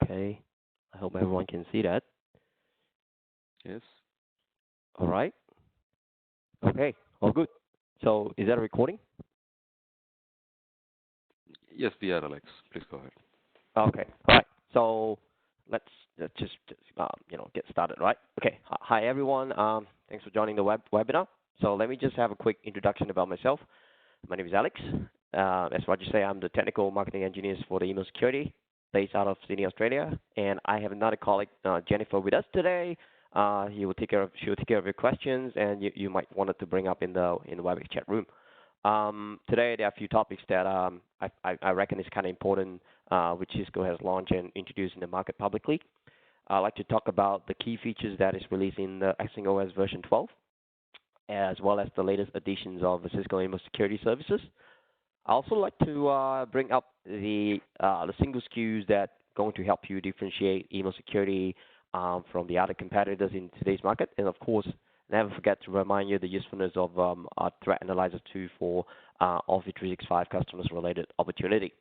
Okay. I hope everyone can see that. Yes. All right. Okay. All good. So is that a recording? Yes, we are, Alex. Please go ahead. Okay. All right. So let's just get started, right? Okay. Hi everyone. Thanks for joining the webinar. So let me just have a quick introduction about myself. My name is Alex. As Roger say, I'm the technical marketing engineer for the email security based out of Sydney, Australia, and I have another colleague, Jennifer, with us today. She will take care of your questions, and you might want to bring up in the Webex chat room. Today there are a few topics that I reckon is kind of important, which Cisco has launched and introduced in the market publicly. I'd like to talk about the key features that is released in the XingOS version 12, as well as the latest additions of the Cisco email security services. I also like to bring up the single SKUs that going to help you differentiate email security from the other competitors in today's market. And of course, never forget to remind you the usefulness of our threat analyzer tool for Office 365 customers related opportunity.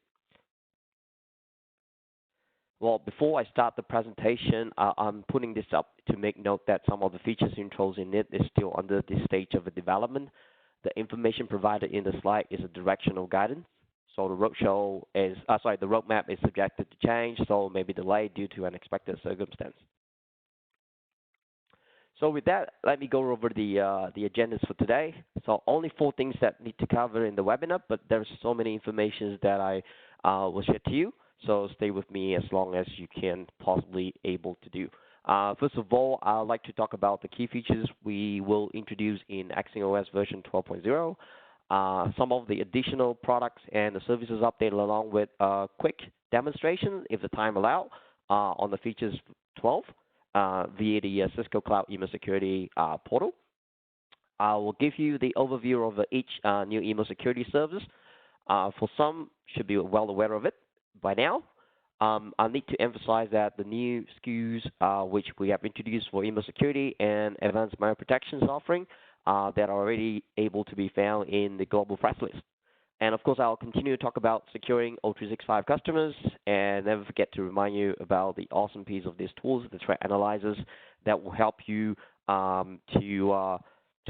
Well, before I start the presentation, I'm putting this up to make note that some of the features intros in it is still under this stage of development. The information provided in the slide is a directional guidance. So the the roadmap is subjected to change, so may be delayed due to unexpected circumstance. So with that, let me go over the agendas for today. So only 4 things that need to cover in the webinar, but there's so many information that I will share to you. So stay with me as long as you can possibly able to do. First of all, I'd like to talk about the key features we will introduce in XingOS version 12.0. Some of the additional products and the services updated along with a quick demonstration, if the time allows, on the features 12 via the Cisco Cloud Email Security portal. I will give you the overview of each new email security service. For some, should be well aware of it by now. I need to emphasize that the new SKUs which we have introduced for email security and advanced malware protections offering that are already able to be found in the global press list. And of course, I'll continue to talk about securing O365 customers, and never forget to remind you about the awesome piece of these tools, the threat analyzers, that will help you to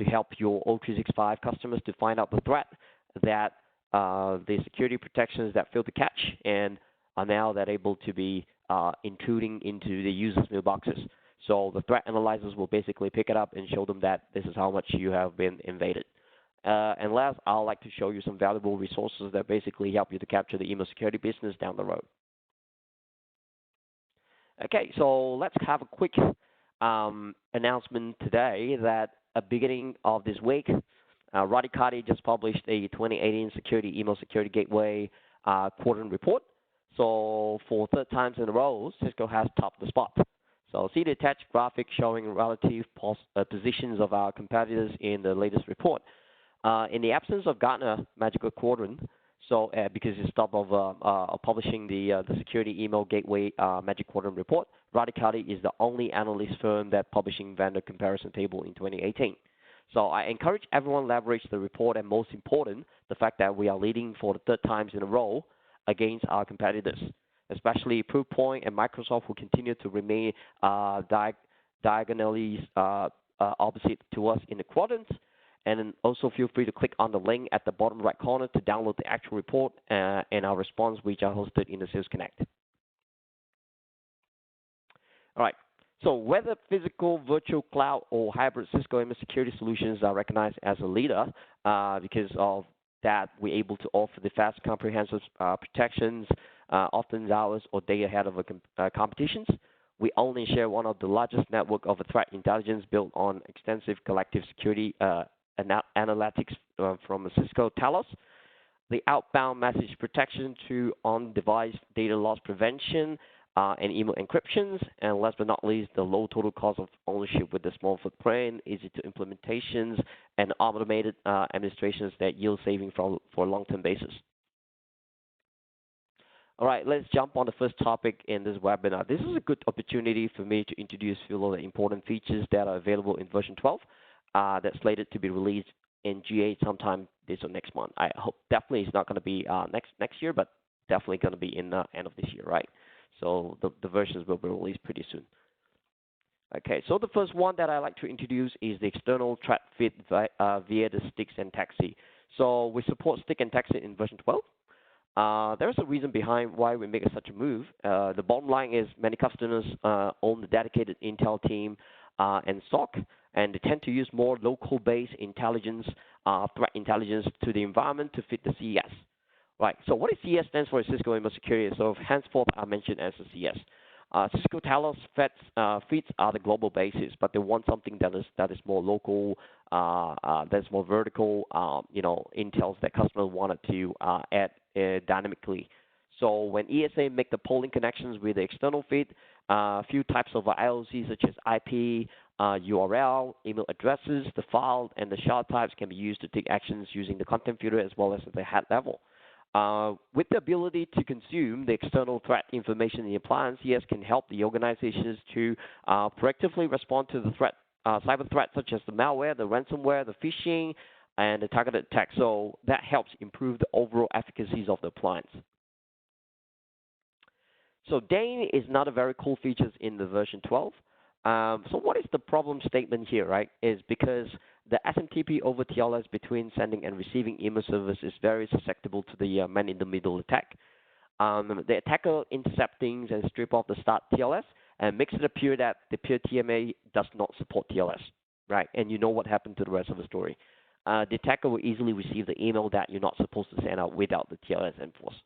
help your O365 customers to find out the threat that the security protections that fail to catch and are now that able to be intruding into the user's mailboxes. So the threat analyzers will basically pick it up and show them that this is how much you have been invaded. And last, I'd like to show you some valuable resources that basically help you to capture the email security business down the road. Okay, so let's have a quick announcement today that at the beginning of this week, Radicati just published a 2018 Security Email Security Gateway quarterly report. So for 3rd times in a row, Cisco has topped the spot. So see the attached graphic showing relative positions of our competitors in the latest report. In the absence of Gartner Magical Quadrant, so because it's stopped of publishing the Security Email Gateway Magic Quadrant report, Radicati is the only analyst firm that publishing vendor comparison table in 2018. So I encourage everyone to leverage the report, and most important, the fact that we are leading for the 3rd times in a row against our competitors, especially Proofpoint and Microsoft, who continue to remain diagonally opposite to us in the quadrants. And then also feel free to click on the link at the bottom right corner to download the actual report and our response, which are hosted in the Sales Connect. All right. So whether physical, virtual cloud, or hybrid, Cisco email security solutions are recognized as a leader because of that we're able to offer the fast, comprehensive protections, often hours or day ahead of competitions. We only share one of the largest network of threat intelligence built on extensive collective security analytics from Cisco Talos, the outbound message protection to on-device data loss prevention and email encryptions, and last but not least, the low total cost of ownership with the small footprint, easy to implementations, and automated administrations that yield savings for a long-term basis. All right, let's jump on the first topic in this webinar. This is a good opportunity for me to introduce a few of the important features that are available in version 12 that's slated to be released in GA sometime this or next month. I hope definitely it's not going to be next year, but definitely going to be in the end of this year, right? So the versions will be released pretty soon. Okay, so the first one that I like to introduce is the external thread feed via the sticks and taxi. So we support stick and taxi in version 12. There's a reason behind why we make such a move. The bottom line is many customers own the dedicated Intel team and SOC, and they tend to use more local-based intelligence, threat intelligence to the environment to fit the CES. Right. So what is CES stands for? Cisco Email Security. So henceforth, I mentioned as a CES. Cisco Talos feeds are the global basis, but they want something that is more local, that's more vertical. Intels that customers wanted to add dynamically. So when ESA make the polling connections with the external feed, a few types of IOC such as IP, URL, email addresses, the file, and the shard types can be used to take actions using the content filter as well as at the head level. With the ability to consume the external threat information in the appliance, CS can help the organizations to proactively respond to the cyber threats such as the malware, the ransomware, the phishing, and the targeted attack. So that helps improve the overall efficacy of the appliance. So Dane is not a very cool feature in the version 12. So what is the problem statement here, right? Is because the SMTP over TLS between sending and receiving email service is very susceptible to the man-in-the-middle attack. The attacker intercepts things and strip off the start TLS and makes it appear that the peer TMA does not support TLS, right? And you know what happened to the rest of the story. The attacker will easily receive the email that you're not supposed to send out without the TLS enforced.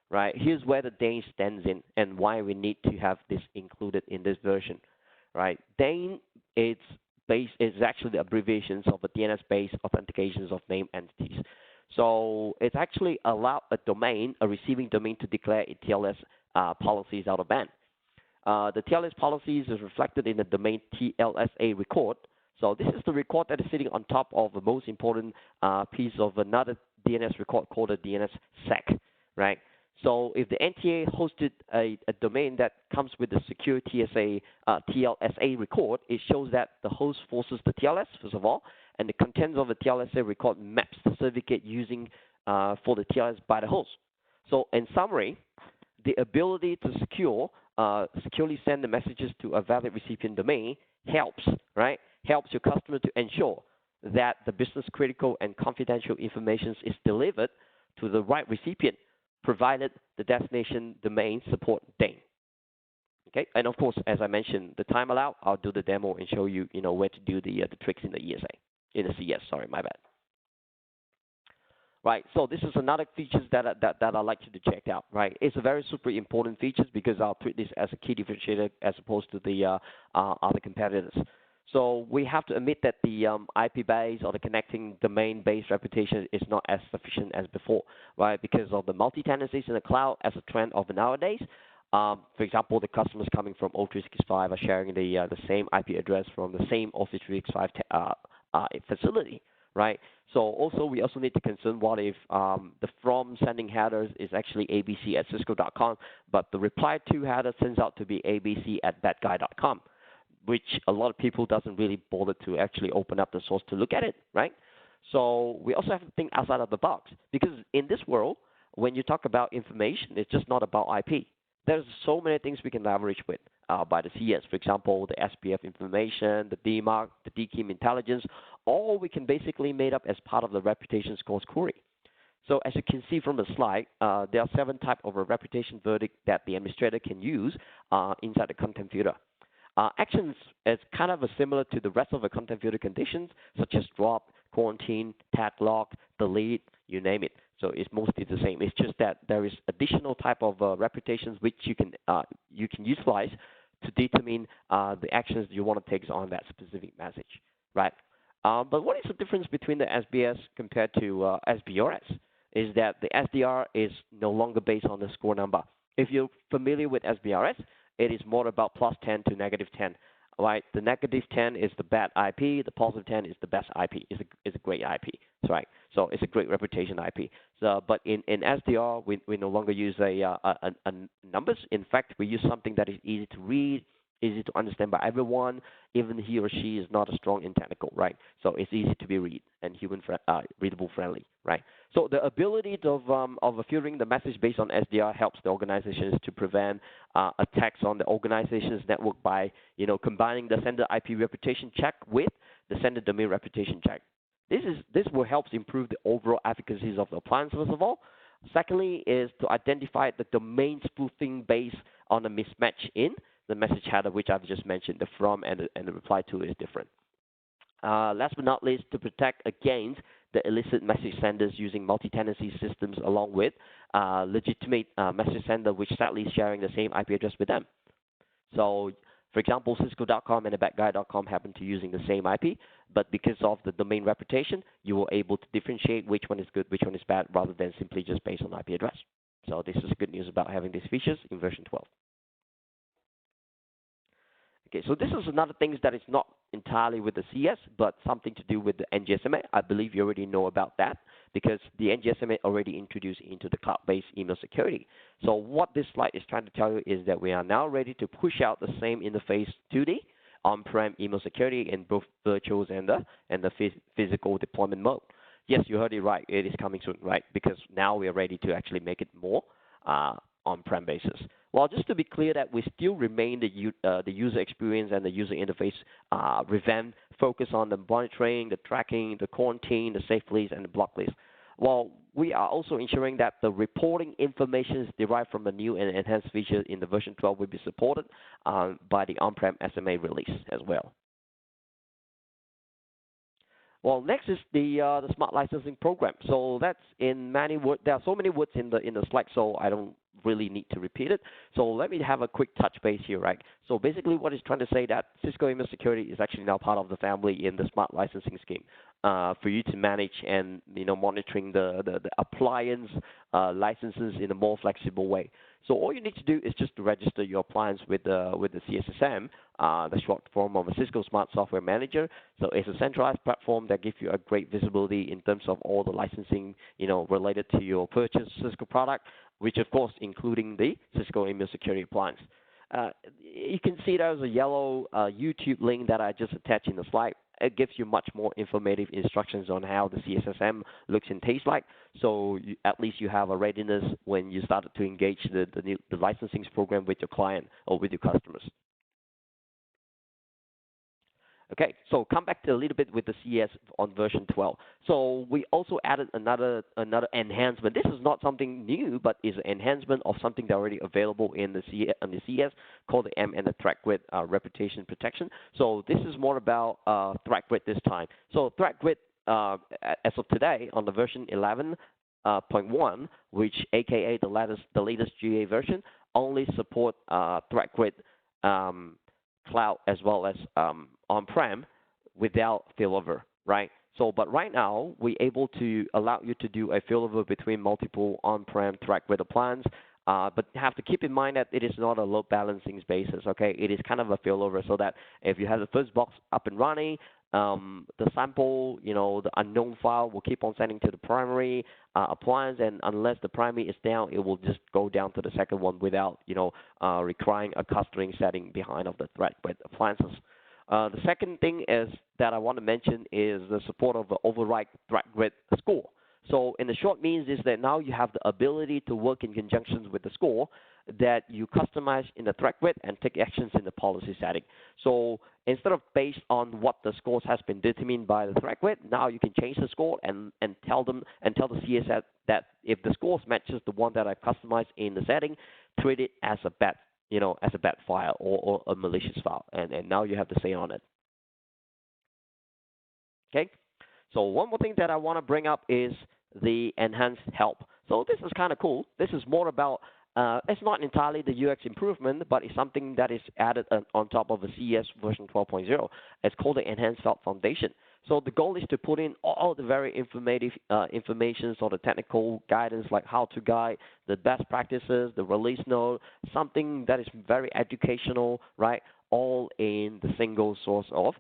Right, here's where the Dane stands in and why we need to have this included in this version. Right, Dane is actually the abbreviations of the DNS-based authentications of named entities. So it's actually allow a receiving domain to declare its TLS policies out of band. The TLS policies is reflected in the domain TLSA record. So this is the record that is sitting on top of the most important piece of another DNS record called a DNS sec, right? So if the NTA hosted a domain that comes with the secure TLSA record, it shows that the host forces the TLS, first of all, and the contents of the TLSA record maps the certificate using for the TLS by the host. So in summary, the ability to securely send the messages to a valid recipient domain helps your customer to ensure that the business critical and confidential information is delivered to the right recipient, provided the destination domain support Dane. Okay, and of course, as I mentioned, the time allowed, I'll do the demo and show you, where to do the tricks in the CS. Sorry, my bad. Right, so this is another features that I'd like you to check out. Right, it's a very super important features because I'll treat this as a key differentiator as opposed to the other competitors. So we have to admit that the IP-based or the connecting domain-based reputation is not as sufficient as before, right? Because of the multi-tenancies in the cloud as a trend of nowadays. For example, the customers coming from O365 are sharing the same IP address from the same Office 365 facility, right? So also we also need to concern what if the from sending headers is actually abc@cisco.com, but the reply to header turns out to be abc@badguy.com. Which a lot of people doesn't really bother to actually open up the source to look at it, right? So we also have to think outside of the box because in this world, when you talk about information, it's just not about IP. There's so many things we can leverage with by the CS. For example, the SPF information, the DMARC, the DKIM intelligence, all we can basically made up as part of the reputation scores query. So as you can see from the slide, there are 7 types of a reputation verdict that the administrator can use inside the content filter. Actions is kind of similar to the rest of the content filter conditions, such as drop, quarantine, tag lock, delete, you name it. So it's mostly the same. It's just that there is additional type of reputations which you can utilize to determine the actions you want to take on that specific message, right? But what is the difference between the SBS compared to SBRS? Is that the SDR is no longer based on the score number. If you're familiar with SBRS, it is more about +10 to -10, right? The -10 is the bad IP. The +10 is the best IP. It's a great IP, right? So it's a great reputation IP. So, but in SDR, we no longer use a numbers. In fact, we use something that is easy to read, easy to understand by everyone, even he or she is not strong in technical, right? So it's easy to be read and readable friendly, right? So the ability of filtering the message based on SDR helps the organizations to prevent attacks on the organization's network by combining the sender IP reputation check with the sender domain reputation check. This will help improve the overall efficacy of the appliance first of all. Secondly, is to identify the domain spoofing based on a mismatch in the message header, which I've just mentioned. The from and the reply to is different. Last but not least, to protect against the illicit message senders using multi-tenancy systems along with legitimate message sender, which sadly is sharing the same IP address with them. So, for example, Cisco.com and TheBadGuy.com happen to using the same IP, but because of the domain reputation, you were able to differentiate which one is good, which one is bad, rather than simply just based on IP address. So this is good news about having these features in version 12. Okay, so this is another thing that is not entirely with the CS, but something to do with the NGSMA. I believe you already know about that because the NGSMA already introduced into the cloud-based email security. So what this slide is trying to tell you is that we are now ready to push out the same interface to the on-prem email security in both virtuals and the physical deployment mode. Yes, you heard it right. It is coming soon, right? Because now we are ready to actually make it more on-prem basis. Well, just to be clear that we still remain the user experience and the user interface revamp, focus on the monitoring, the tracking, the quarantine, the safe list, and the block list. Well, we are also ensuring that the reporting information derived from the new and enhanced feature in the version 12 will be supported by the on-prem SMA release as well. Well, next is the smart licensing program. So that's in many words. There are so many words in the slide, so I don't really need to repeat it. So let me have a quick touch base here, right? So basically, what it's trying to say that Cisco Email Security is actually now part of the family in the smart licensing scheme for you to manage and monitoring the appliance licenses in a more flexible way. So all you need to do is just to register your appliance with the CSSM, the short form of a Cisco Smart Software Manager. So it's a centralized platform that gives you a great visibility in terms of all the licensing, related to your purchased Cisco product, which of course including the Cisco Email Security appliance. You can see there's a yellow YouTube link that I just attached in the slide. It gives you much more informative instructions on how the CSSM looks and tastes like. So at least you have a readiness when you start to engage the licensing program with your client or with your customers. Okay, so come back to a little bit with the CS on version 12. So we also added another enhancement. This is not something new, but is an enhancement of something that already available in the CS called the M and the threat grid reputation protection. So this is more about threat grid this time. So threat grid, as of today, on the version 11.1, which AKA the latest GA version, only support threat grid cloud as well as on-prem without failover, right? So, but right now, we're able to allow you to do a failover between multiple on-prem threat grid appliances, but have to keep in mind that it is not a load balancing basis, okay? It is kind of a failover so that if you have the first box up and running, the sample, the unknown file will keep on sending to the primary appliance, and unless the primary is down, it will just go down to the second one without, requiring a clustering setting behind of the threat grid appliances. The second thing is that I want to mention is the support of the override threat grid score. So in the short means is that now you have the ability to work in conjunction with the score that you customize in the threat grid and take actions in the policy setting. So instead of based on what the scores has been determined by the threat grid, now you can change the score and tell the CSS that if the scores matches the one that I customized in the setting, treat it as a bad file or a malicious file, and now you have the say on it. Okay. So one more thing that I want to bring up is the enhanced help. So this is kind of cool. This is more about, it's not entirely the UX improvement, but it's something that is added on top of the CES version 12.0. It's called the Enhanced Help Foundation. So the goal is to put in all the very informative information, so the technical guidance, like how to guide, the best practices, the release note, something that is very educational, right? All in the single source of,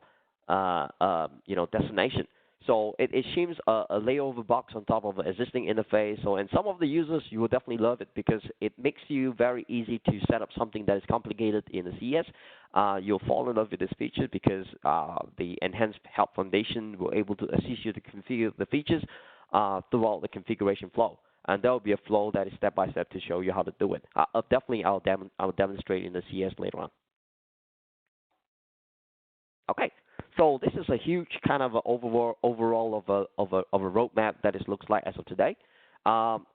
destination. So it seems a layover box on top of an existing interface. So, and some of the users, you will definitely love it because it makes you very easy to set up something that is complicated in the CS. You'll fall in love with this feature because the enhanced help foundation will able to assist you to configure the features throughout the configuration flow. And there will be a flow that is step by step to show you how to do it. Definitely, I'll demonstrate in the CS later on. Okay, so this is a huge kind of a overall of a roadmap that it looks like as of today. I'm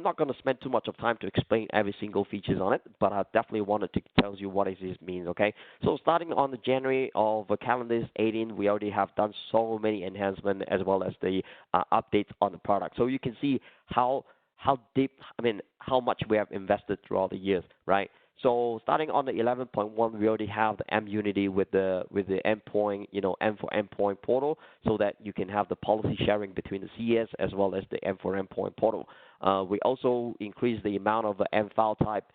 not going to spend too much of time to explain every single features on it, but I definitely wanted to tell you what this means. Okay, so starting on the January of calendar 18, we already have done so many enhancements as well as the updates on the product. So you can see how deep, I mean, how much we have invested throughout the years, right? So starting on the 11.1, we already have the MUnity with the endpoint, M4 endpoint portal, so that you can have the policy sharing between the CS as well as the M4 endpoint portal. We also increased the amount of M file type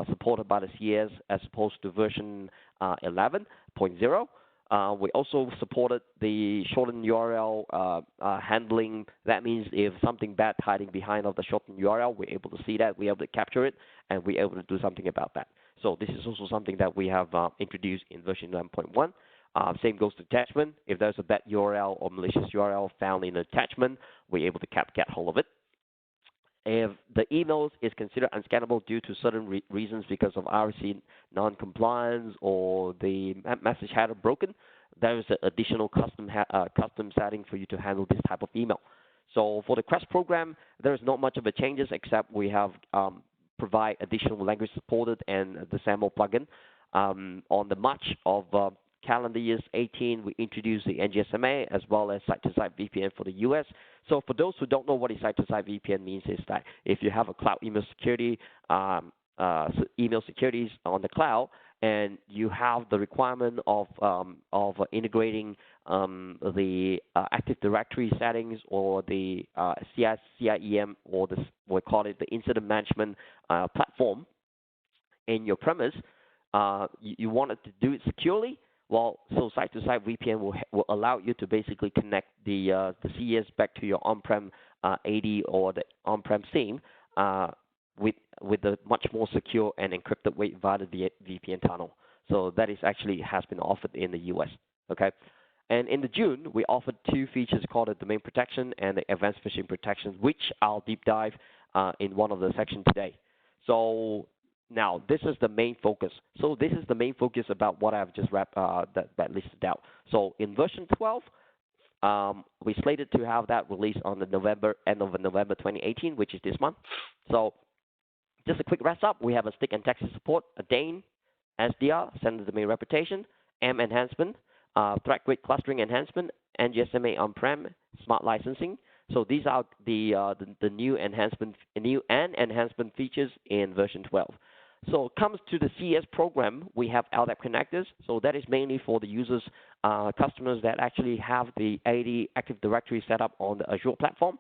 supported by the CS as opposed to version 11.0. We also supported the shortened URL handling. That means if something bad hiding behind of the shortened URL, we're able to see that, we're able to capture it, and we're able to do something about that. So this is also something that we have introduced in version 11.1. Same goes to attachment. If there's a bad URL or malicious URL found in the attachment, we're able to get hold of it. If the emails is considered unscannable due to certain reasons because of RC non-compliance or the message header broken, there is an additional custom setting for you to handle this type of email. So for the Quest program, there is not much of a changes except we have provide additional language supported and the SAML plugin. On the March of calendar years 18, we introduced the NGSMA as well as site-to-site VPN for the US. So for those who don't know what a site-to-site VPN means, is that if you have a cloud email security, email securities on the cloud, and you have the requirement of integrating the Active Directory settings or the CIEM, or we call it the incident management platform in your premise, you wanted to do it securely. Well, so site-to-site VPN will allow you to basically connect the CS back to your on-prem AD or the on-prem SIEM with a much more secure and encrypted way via the VPN tunnel. So that is actually has been offered in the US. Okay, and in the June we offered two features called the domain protection and the advanced phishing protection, which I'll deep dive in one of the sections today. So now, this is the main focus. So this is the main focus about what I've just that listed out. So in version 12, we slated to have that released on the end of November 2018, which is this month. So just a quick wrap up. We have a stick and text support, a DANE, SDR, sender domain reputation, M enhancement, threat grid clustering enhancement, NGSMA on-prem, smart licensing. So these are the new enhancement features in version 12. So it comes to the CS program, we have LDAP connectors. So that is mainly for the users, customers that actually have the AD Active Directory set up on the Azure platform.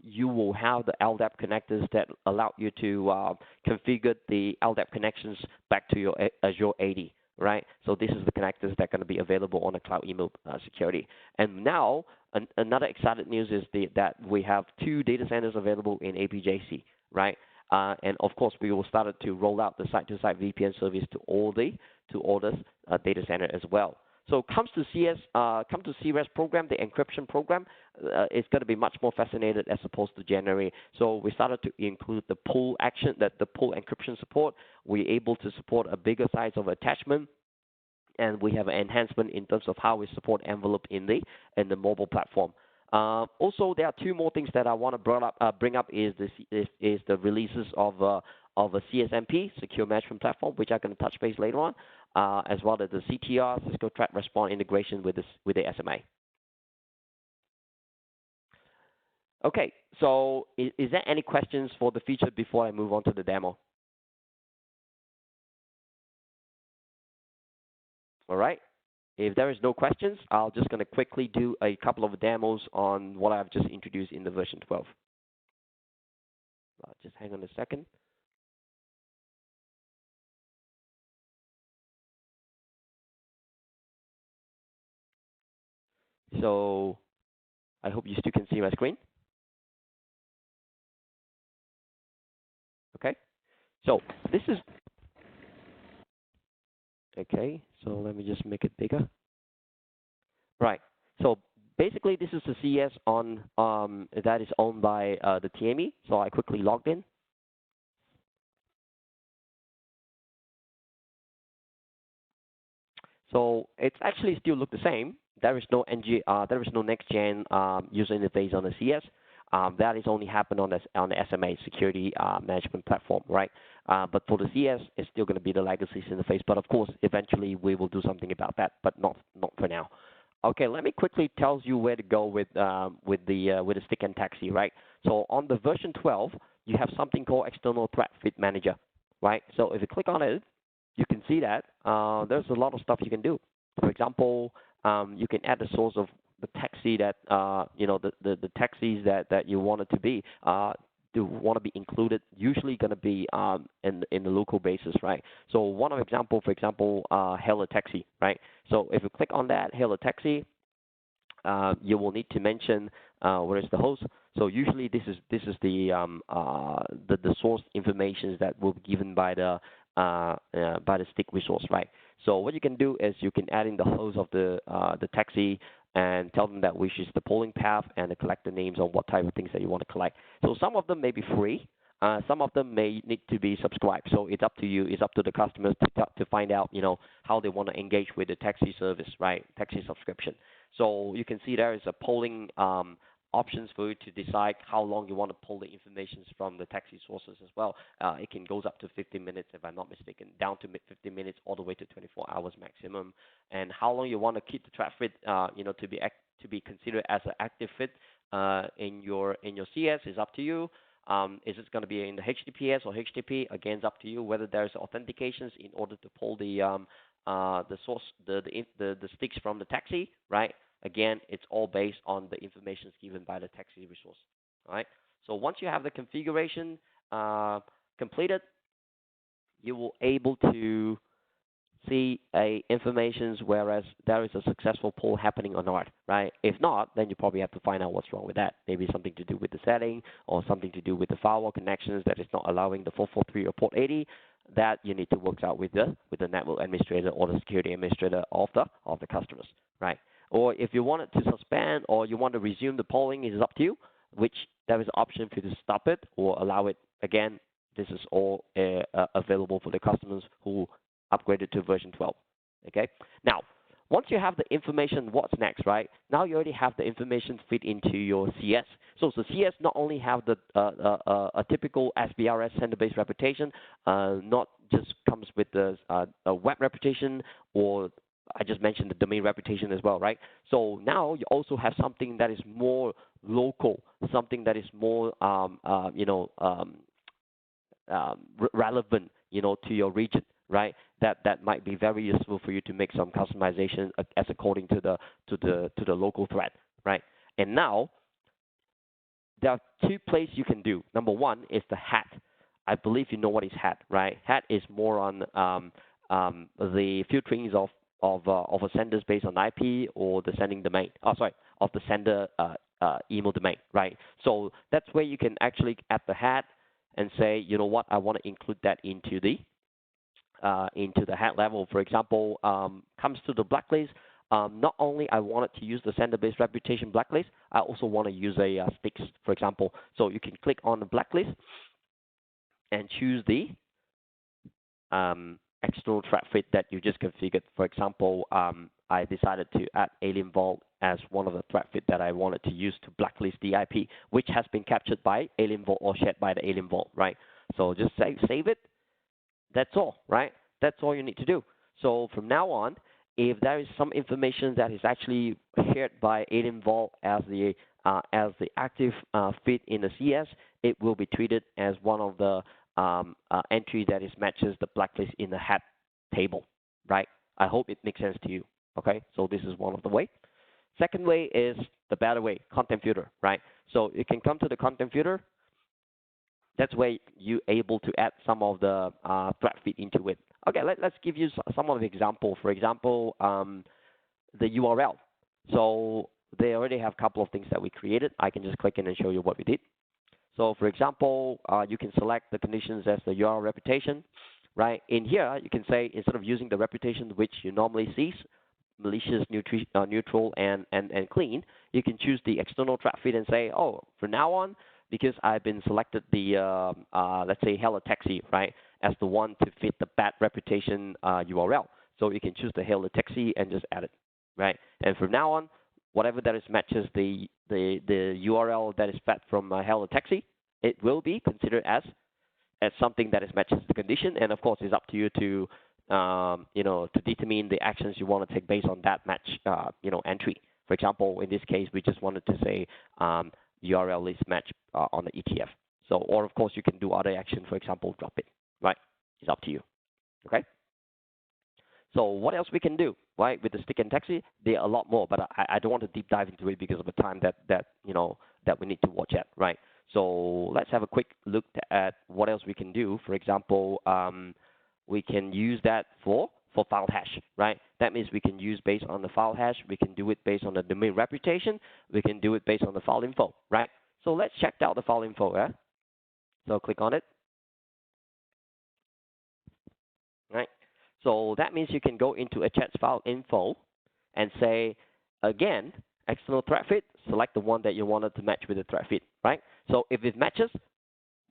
You will have the LDAP connectors that allow you to configure the LDAP connections back to your Azure AD, right? So this is the connectors that are going to be available on the cloud email security. And now, another exciting news is that we have 2 data centers available in APJC, right? And of course, we will start to roll out the site-to-site VPN service to all the data center as well. So comes to CREST program, the encryption program, it's going to be much more fascinated as opposed to January. So we started to include the pull action, the pull encryption support. We're able to support a bigger size of attachment, and we have an enhancement in terms of how we support envelope in the mobile platform. Also, there are 2 more things that I want to bring up is the releases of a CSMP, Secure Management Platform, which I'm going to touch base later on, as well as the CTR, Cisco Threat Response integration with the SMA. Okay, so is there any questions for the feature before I move on to the demo? All right. If there is no questions, I'm just going to quickly do a couple of demos on what I've just introduced in the version 12. Just hang on a second. So I hope you still can see my screen. Okay. So this is okay. So let me just make it bigger. Right. So basically, this is the CS on that is owned by the TME. So I quickly logged in. So it's actually still look the same. There is no there is no next gen user interface on the CS. That is only happen on the SMA security management platform, right? But for the CS, it's still going to be the legacy interface. But of course, eventually we will do something about that, but not for now. Okay, let me quickly tell you where to go with the stick and taxi, right? So on the version 12, you have something called External Threat Fit Manager, right? So if you click on it, you can see that there's a lot of stuff you can do. For example, you can add the source of the taxi that the taxis that you want it to be. Do want to be included, usually going to be in the local basis, right? So one example, for example, hail a taxi, right? So if you click on that hail a taxi, you will need to mention where is the host. So usually this is the source information that will be given by the stick resource, right? So what you can do is you can add in the host of the taxi and tell them that which is the polling path and collect the names on what type of things that you want to collect. So some of them may be free. Some of them may need to be subscribed. So it's up to you. It's up to the customers to find out, how they want to engage with the taxi service, right? Taxi subscription. So you can see there is a polling options for you to decide how long you want to pull the information from the taxi sources as well. It can goes up to 15 minutes, if I'm not mistaken, down to 15 minutes, all the way to 24 hours maximum. And how long you want to keep the traffic, to be considered as an active fit in your CS is up to you. Is it going to be in the HTTPS or HTTP? Again, it's up to you. Whether there's authentications in order to pull the source, the sticks from the taxi, right? Again, it's all based on the information given by the taxi resource. All right. So once you have the configuration completed, you will able to see informations whereas there is a successful pull happening or not, right? If not, then you probably have to find out what's wrong with that. Maybe something to do with the setting or something to do with the firewall connections that is not allowing the 443 or port 80. That you need to work out with the network administrator or the security administrator of the customers, right? Or if you want it to suspend or you want to resume the polling, it is up to you. Which there is an option for you to stop it or allow it. Again, this is all available for the customers who upgraded to version 12. Okay. Now, once you have the information, what's next, right? Now you already have the information fit into your CS. So the CS not only have the a typical SBRS sender-based reputation, not just comes with the a web reputation, or I just mentioned the domain reputation as well, right? So now you also have something that is more local, something that is more relevant, to your region, right? That might be very useful for you to make some customization as according to the local thread, right? And now there are two places you can do. Number one is the hat. I believe you know what is hat, right? Hat is more on the filterings of a senders based on IP or the sending domain. Of the sender email domain, right? So that's where you can actually add the hat and say, you know what, I want to include that into the hat level. For example, comes to the blacklist. Not only I wanted to use the sender-based reputation blacklist, I also want to use a sticks, for example. So you can click on the blacklist and choose the external threat fit that you just configured. For example, I decided to add Alien Vault as one of the threat fit that I wanted to use to blacklist the IP, which has been captured by Alien Vault or shared by the Alien Vault, right? So just save it. That's all, right? That's all you need to do. So from now on, if there is some information that is actually shared by Alien Vault as the active feed in the CS, it will be treated as one of the entry that is matches the blacklist in the hat table, right? I hope it makes sense to you. Okay, so this is one of the way. Second way is the better way, content filter, right? So you can come to the content filter. That's where you're able to add some of the threat feed into it. Okay, let's give you some of the example. For example, the URL. So they already have a couple of things that we created. I can just click in and show you what we did. So for example, you can select the conditions as the URL reputation, right? In here, you can say instead of using the reputation which you normally see, malicious, neutral, and clean, you can choose the external trap feed and say, oh, from now on, because I've been selected the, let's say, Hello Taxi, right, as the one to fit the bad reputation URL. So you can choose the Hello Taxi and just add it, right? And from now on, whatever that is matches the URL that is fed from Hello Taxi, it will be considered as something that is matches the condition. And of course, it's up to you to to determine the actions you want to take based on that match entry. For example, in this case, we just wanted to say URL list match on the ETF. So, or of course, you can do other action. For example, drop it. Right? It's up to you. Okay. So what else we can do, right? With the stick and taxi, there are a lot more, but I don't want to deep dive into it because of the time that we need to watch at, right? So let's have a quick look at what else we can do. For example, we can use that for file hash, right? That means we can use based on the file hash. We can do it based on the domain reputation. We can do it based on the file info, right? So let's check out the file info, yeah? So click on it, right? So that means you can go into a chat file info and say, again, external thread feed, select the one that you wanted to match with the thread feed, right? So if it matches,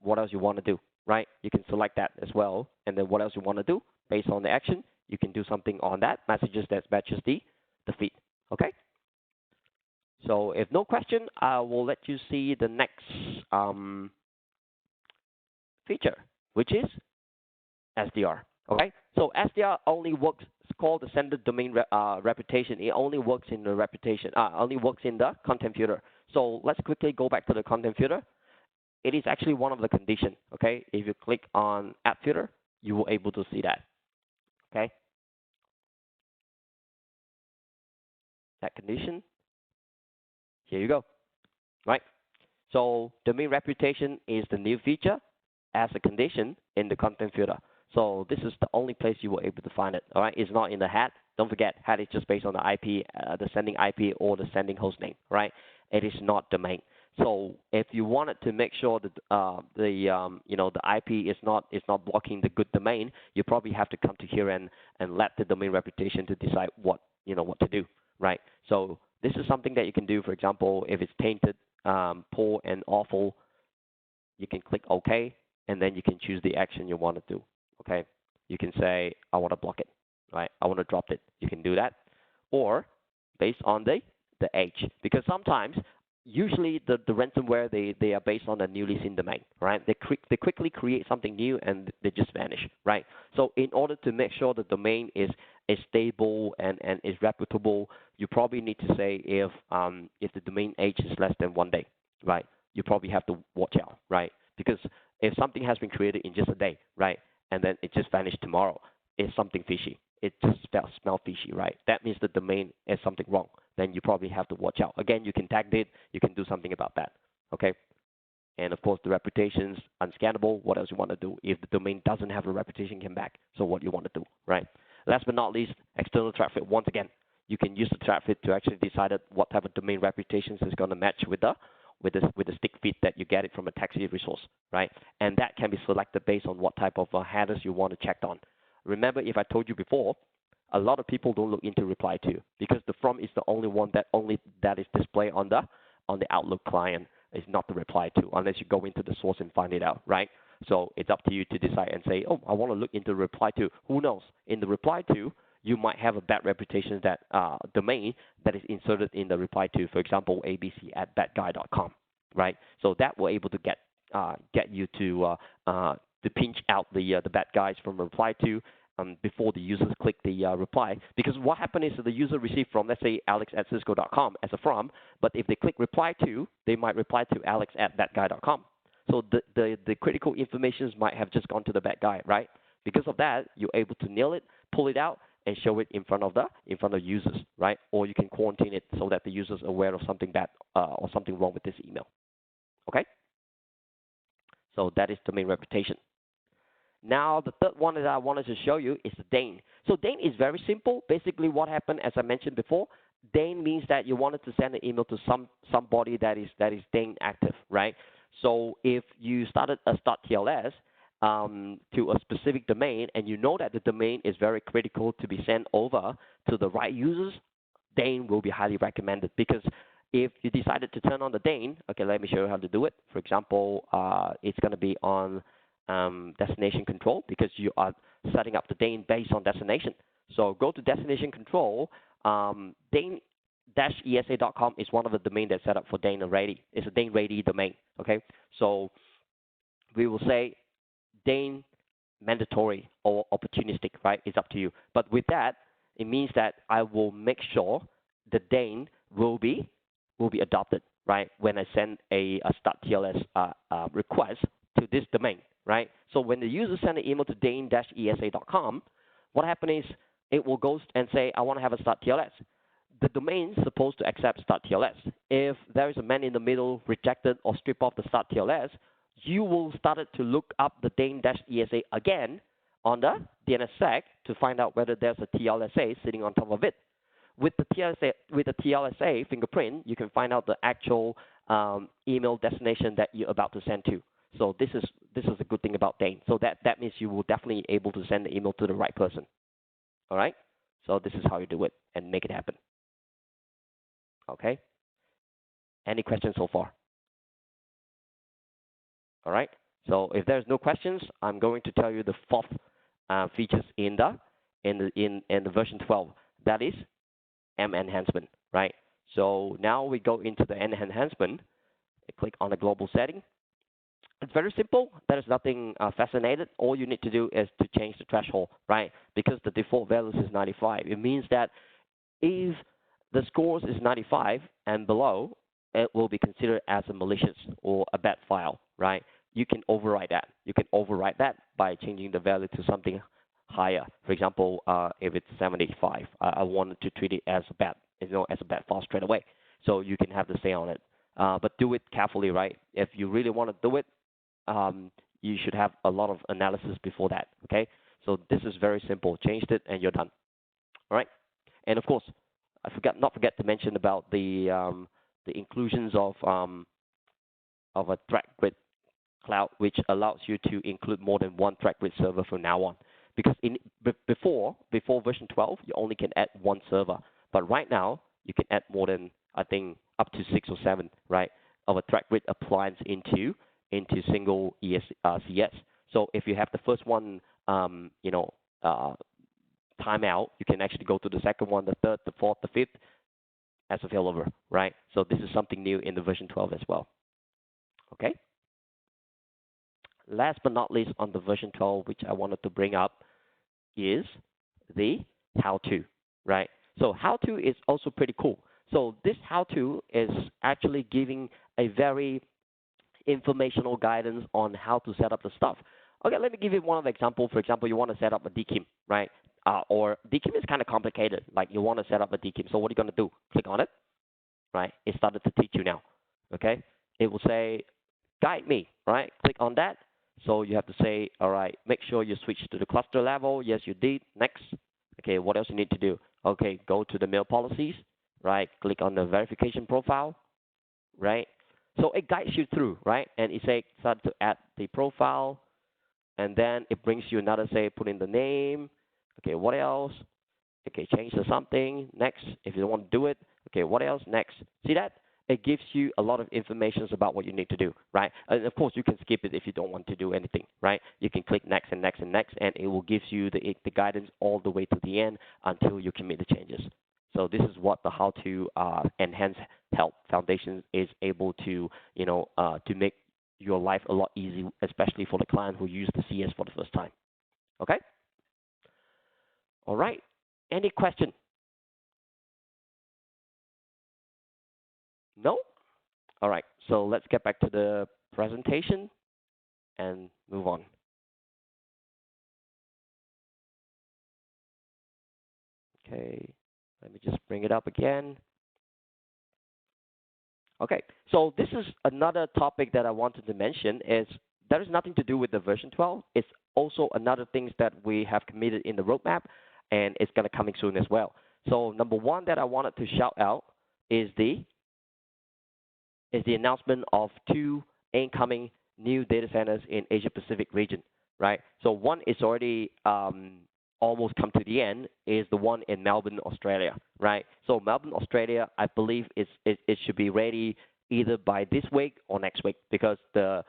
what else you want to do, right? You can select that as well. And then what else you want to do based on the action, you can do something on that, messages that matches the feed, okay? So if no question, I will let you see the next feature, which is SDR. Okay, so SDR only works. It's called the sender domain reputation. It only works in the reputation. Only works in the content filter. So let's quickly go back to the content filter. It is actually one of the conditions. Okay, if you click on app filter, you will able to see that. Okay, that condition. Here you go. Right. So domain reputation is the new feature as a condition in the content filter. So this is the only place you will able to find it. All right, it's not in the hat. Don't forget, hat is just based on the IP, the sending IP or the sending host name. Right, it is not domain. So if you wanted to make sure that the IP is not blocking the good domain, you probably have to come to here and let the domain reputation to decide what to do. Right. So this is something that you can do. For example, if it's tainted, poor, and awful, you can click OK, and then you can choose the action you want to do. Okay, you can say I want to block it, right? I want to drop it. You can do that, or based on the age, because sometimes, usually the ransomware they are based on a newly seen domain, right? They quickly create something new and they just vanish, right? So in order to make sure the domain is stable and is reputable, you probably need to say if the domain age is less than 1 day, right? You probably have to watch out, right? Because if something has been created in just a day, right, and then it just vanished tomorrow, it's something fishy. It just smells fishy, right? That means the domain is something wrong. Then you probably have to watch out. Again, you can tag it. You can do something about that, okay? And of course, the reputation's unscannable. What else you want to do? If the domain doesn't have a reputation, come back. So what you want to do, right? Last but not least, external traffic. Once again, you can use the traffic to actually decide what type of domain reputations is going to match with the stick feed that you get it from a taxi resource, right? And that can be selected based on what type of headers you want to check on. Remember, if I told you before, a lot of people don't look into reply to because the from is the only one that is displayed on the Outlook client. Is not the reply to unless you go into the source and find it out, right? So it's up to you to decide and say, oh, I want to look into reply to. Who knows? In the reply to, you might have a bad reputation that domain that is inserted in the reply to, for example, abc@badguy.com, right? So that will able to get you to pinch out the bad guys from reply to before the users click the reply. Because what happened is that the user received from, let's say, alex@cisco.com as a from, but if they click reply to, they might reply to alex@badguy.com. So the critical information might have just gone to the bad guy, right? Because of that, you're able to nail it, pull it out, and show it in front of users, right? Or you can quarantine it so that the users are aware of something bad or something wrong with this email. Okay? So that is domain reputation. Now, the third one that I wanted to show you is the DANE. So DANE is very simple. Basically, what happened, as I mentioned before, Dane means that you wanted to send an email to somebody that is Dane active, right? So if you started a .tls to a specific domain, and you know that the domain is very critical to be sent over to the right users, Dane will be highly recommended, because if you decided to turn on the Dane, okay, let me show you how to do it. For example, it's going to be on destination control, because you are setting up the Dane based on destination. So go to destination control. Dane-esa.com is one of the domains that's set up for Dane already. It's a Dane ready domain. Okay, so we will say Dane mandatory or opportunistic, right? It's up to you. But with that, it means that I will make sure the Dane will be adopted, right? When I send a .tls request to this domain, right? So when the user send an email to dane-esa.com, what happens is it will go and say, I want to have a .tls. The domain is supposed to accept .tls. If there is a man in the middle rejected or strip off the .tls, you will start to look up the Dane-ESA again on the DNSSEC to find out whether there's a TLSA sitting on top of it. With the TLSA fingerprint, you can find out the actual email destination that you're about to send to. So this is a good thing about Dane. So that means you will definitely be able to send the email to the right person. All right. So this is how you do it and make it happen. Okay. Any questions so far? All right. So if there's no questions, I'm going to tell you the fourth features in the version 12. That is M enhancement, right? So now we go into the M enhancement. Click on the global setting. It's very simple. There is nothing fascinating. All you need to do is to change the threshold, right? Because the default value is 95. It means that if the scores is 95 and below, it will be considered as a malicious or a bad file, right? You can override that. You can override that by changing the value to something higher. For example, if it's 75, I wanted to treat it as a bad, as a bad file straight away. So you can have the say on it, but do it carefully, right? If you really want to do it, you should have a lot of analysis before that. Okay, so this is very simple. Changed it, and you're done. All right, and of course, not forget to mention about the inclusions of a threat grid cloud, which allows you to include more than one threat grid server from now on. Because before version 12, you only can add one server, but right now you can add more than, I think, up to 6 or 7, right, of a threat grid appliance into single CS. So if you have the first one, timeout, you can actually go to the second one, the third, the fourth, the fifth as a failover, right? So this is something new in the version 12 as well. Okay. Last but not least, on the version 12, which I wanted to bring up, is the how-to, right? So how-to is also pretty cool. So this how-to is actually giving a very informational guidance on how to set up the stuff. Okay, let me give you one of the example. For example, you want to set up a DKIM, right? Or DKIM is kind of complicated. Like you want to set up a DKIM. So what are you going to do? Click on it, right? It started to teach you now. Okay, it will say guide me, right? Click on that. So you have to say, all right, make sure you switch to the cluster level. Yes, you did. Next. Okay, what else you need to do? Okay, go to the mail policies, right? Click on the verification profile, right? So it guides you through, right? And it says start to add the profile, and then it brings you another, say, put in the name. Okay, what else? Okay, change to something. Next, if you don't want to do it. Okay, what else? Next. See that? It gives you a lot of information about what you need to do, right? And of course, you can skip it if you don't want to do anything, right? You can click next and next and next, and it will give you the guidance all the way to the end until you commit the changes. So this is what the how to enhance help foundation is able to, to make your life a lot easier, especially for the client who use the CS for the first time. Okay? All right. Any question? No? All right. So let's get back to the presentation and move on. Okay. Let me just bring it up again. Okay, so this is another topic that I wanted to mention is there is nothing to do with the version 12. It's also another things that we have committed in the roadmap, and it's going to coming soon as well. So number one that I wanted to shout out is the announcement of two incoming new data centers in Asia Pacific region, right? So one is already almost come to the end, is the one in Melbourne, Australia, right? So Melbourne, Australia, I believe it should be ready either by this week or next week, because the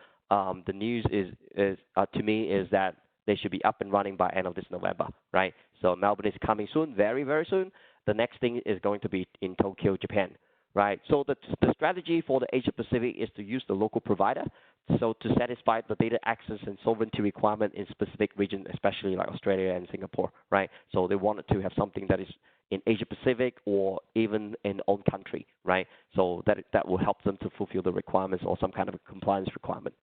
news is to me is that they should be up and running by end of this November, right? So Melbourne is coming soon, very, very soon. The next thing is going to be in Tokyo, Japan, right? So the strategy for the Asia Pacific is to use the local provider, so to satisfy the data access and sovereignty requirement in specific regions, especially like Australia and Singapore, right? So they wanted to have something that is in Asia Pacific or even in own country, right? So that will help them to fulfill the requirements or some kind of a compliance requirement.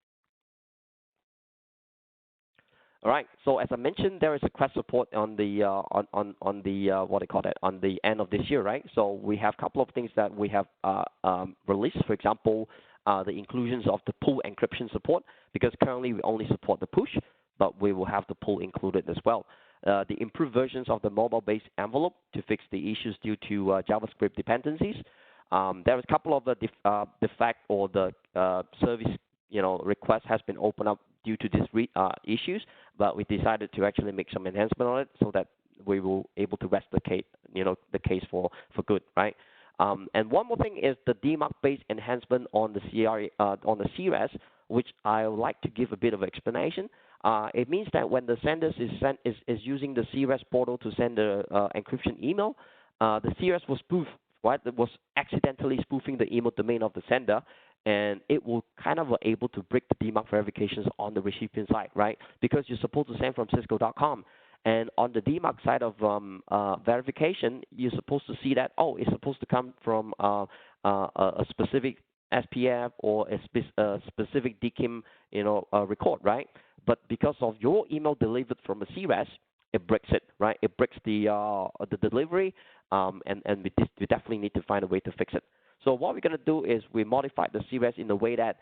All right. So as I mentioned, there is a Quest support on the what do you call that, on the end of this year, right? So we have a couple of things that we have released. For example, the inclusions of the pull encryption support, because currently we only support the push, but we will have the pull included as well. The improved versions of the mobile-based envelope to fix the issues due to JavaScript dependencies. There is a couple of the defect or the service request has been opened up due to these issues, but we decided to actually make some enhancement on it so that we will able to replicate the case for good, right? And one more thing is the DMARC-based enhancement on the on the CRS, which I would like to give a bit of explanation. It means that when the sender is using the CRS portal to send the encryption email, the CRS was spoofed, right? It was accidentally spoofing the email domain of the sender, and it will kind of able to break the DMARC verifications on the recipient side, right? Because you're supposed to send from Cisco.com. And on the DMARC side of verification, you're supposed to see that, oh, it's supposed to come from a specific SPF or a specific DKIM, record, right? But because of your email delivered from a CRS, it breaks it, right? It breaks the delivery, and we definitely need to find a way to fix it. So what we're going to do is we modify the CRS in a way that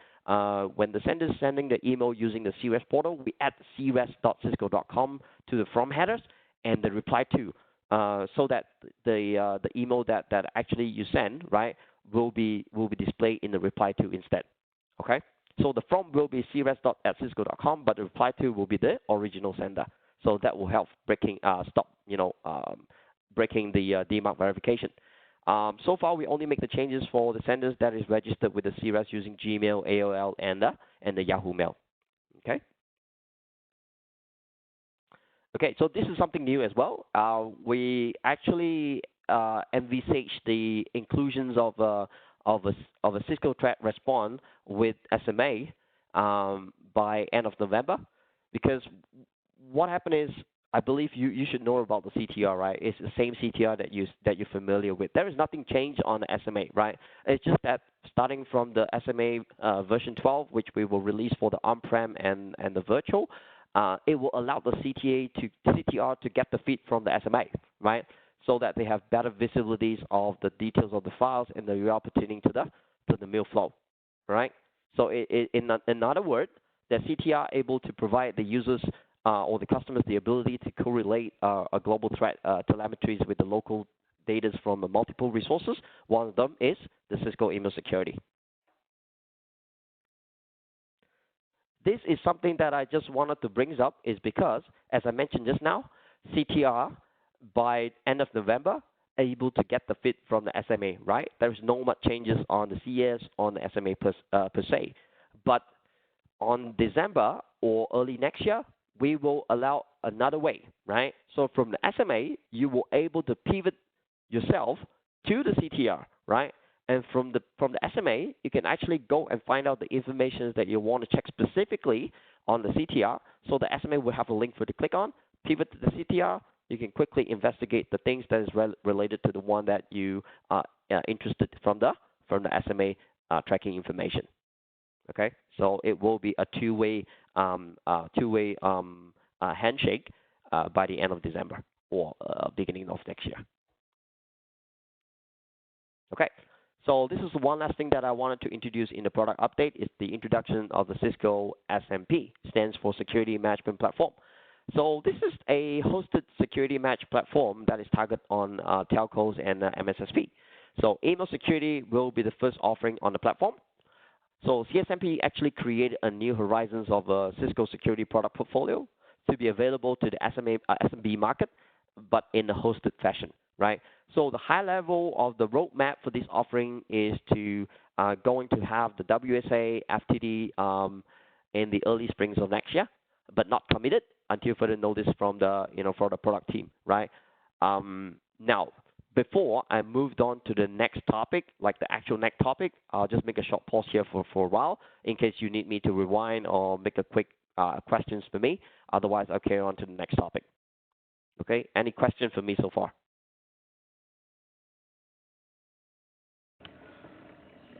when the sender is sending the email using the CRS portal, we add crs.cisco.com to the from headers and the reply to, so that the email that actually you send, right, will be displayed in the reply to instead. Okay. So the from will be crs.cisco.com, but the reply to will be the original sender. So that will help breaking breaking the DMARC verification. So far, we only make the changes for the senders that is registered with the CRS using Gmail, AOL, and the Yahoo Mail. Okay. Okay, so this is something new as well. We actually envisage the inclusions of a Cisco threat response with SMA by end of November, because what happened is, I believe you should know about the CTR, right? It's the same CTR that you're familiar with. There is nothing changed on the SMA, right? It's just that starting from the SMA version 12, which we will release for the on-prem and the virtual, it will allow the CTR to get the feed from the SMA, right? So that they have better visibilities of the details of the files and the URL pertaining to the mail flow, right? So in other words, the CTR able to provide the users or the customers the ability to correlate a global threat telemetries with the local data from multiple resources. One of them is the Cisco email security. This is something that I just wanted to bring up is because, as I mentioned just now, CTR by end of November able to get the feed from the SMA, right? There is no much changes on the CS on the SMA per se, but on December or early next year, we will allow another way, right? So from the SMA, you will able to pivot yourself to the CTR, right? And from the SMA, you can actually go and find out the information that you want to check specifically on the CTR. So the SMA will have a link for you to click on, pivot to the CTR. You can quickly investigate the things that is related to the one that you are interested from the SMA tracking information. Okay, so it will be a two-way handshake by the end of December or beginning of next year. Okay, so this is one last thing that I wanted to introduce in the product update is the introduction of the Cisco SMP, stands for Security Management Platform. So this is a hosted security match platform that is targeted on telcos and MSSP. So email security will be the first offering on the platform. So CSMP actually created a new horizons of a Cisco security product portfolio to be available to the SMB market, but in a hosted fashion, right? So the high level of the roadmap for this offering is to going to have the WSA FTD in the early springs of next year, but not committed until further notice from the for the product team, right? Now, before I moved on to the next topic, like the actual next topic, I'll just make a short pause here for a while in case you need me to rewind or make a quick questions for me. Otherwise, I'll carry on to the next topic. Okay, any questions for me so far?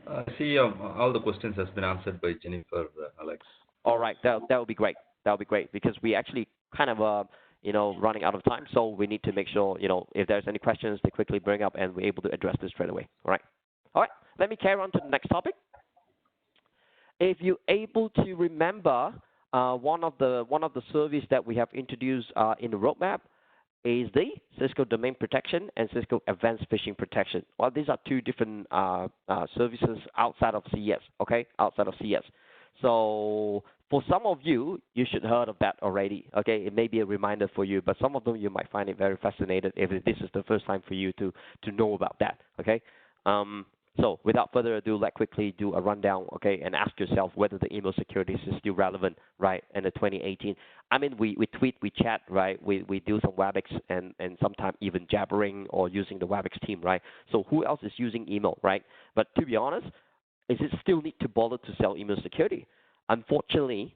I see all the questions has been answered by Jennifer, Alex. All right, that would be great. That would be great because we actually kind of running out of time, so we need to make sure if there's any questions they quickly bring up and we're able to address this straight away. All right. Let me carry on to the next topic. If you're able to remember, one of the services that we have introduced in the roadmap is the Cisco Domain Protection and Cisco Advanced Phishing Protection. Well, these are two different services outside of CES, okay? Outside of CES. So for some of you, you should have heard of that already, okay? It may be a reminder for you, but some of them you might find it very fascinating if this is the first time for you to know about that, okay? So without further ado, let's quickly do a rundown, okay, and ask yourself whether the email security is still relevant, right, in the 2018. I mean, we tweet, we chat, right, we do some WebEx and sometimes even jabbering or using the WebEx team, right? So who else is using email, right? But to be honest, is it still need to bother to sell email security? Unfortunately,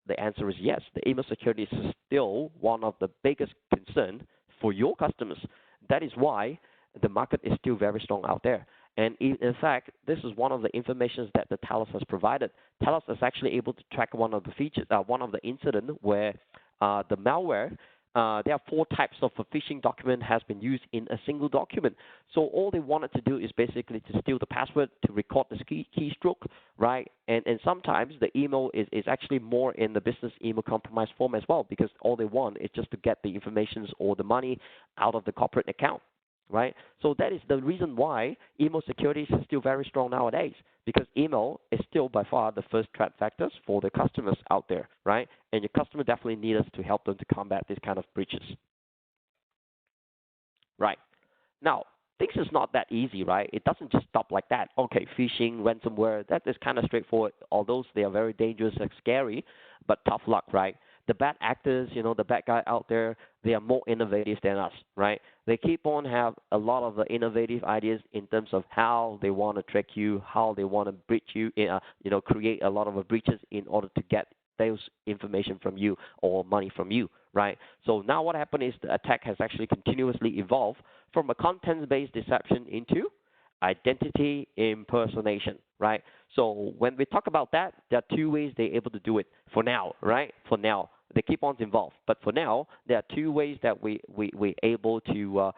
the answer is yes. The email security is still one of the biggest concern for your customers. That is why the market is still very strong out there. And in fact, this is one of the information that the Talos has provided. Talos is actually able to track one of the features, one of the incident where the malware, there are 4 types of a phishing document has been used in a single document. So all they wanted to do is basically to steal the password, to record the keystroke, right? And sometimes the email is actually more in the business email compromise form as well, because all they want is just to get the information or the money out of the corporate account. Right? So that is the reason why email security is still very strong nowadays, because email is still by far the first threat factors for the customers out there, right? And your customer definitely need us to help them to combat these kind of breaches. Right. Now, things is not that easy, right? It doesn't just stop like that. Okay, phishing, ransomware, that is kind of straightforward, although they are very dangerous and scary, but tough luck, right? The bad actors, the bad guy out there, they are more innovative than us, right? They keep on have a lot of the innovative ideas in terms of how they want to trick you, how they want to breach you, create a lot of breaches in order to get those information from you or money from you, right? So now what happened is the attack has actually continuously evolved from a content-based deception into identity impersonation, right? So when we talk about that, there are 2 ways they're able to do it for now, right? For now, they keep on involved, but for now, there are 2 ways that we're able to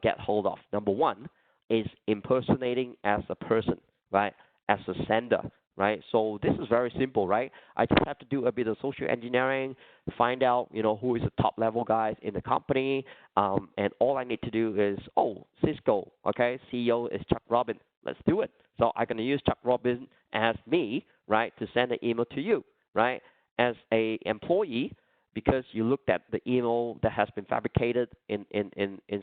get hold of. Number 1 is impersonating as a person, right? As a sender, right? So this is very simple, right? I just have to do a bit of social engineering, find out, who is the top level guys in the company, and all I need to do is, Cisco, okay, CEO is Chuck Robin. Let's do it. So I'm going to use Chuck Robin as me, right, to send an email to you, right? As a employee, because you looked at the email that has been fabricated in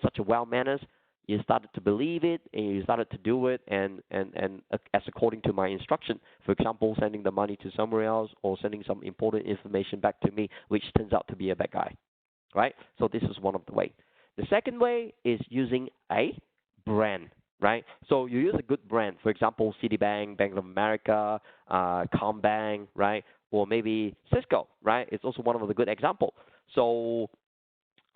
such a well manners, you started to believe it and you started to do it and as according to my instruction. For example, sending the money to somewhere else or sending some important information back to me, which turns out to be a bad guy, right? So this is one of the way. The second way is using a brand, right? So you use a good brand, for example, Citibank, Bank of America, Combank, right? Or maybe Cisco, right? It's also one of the good example. So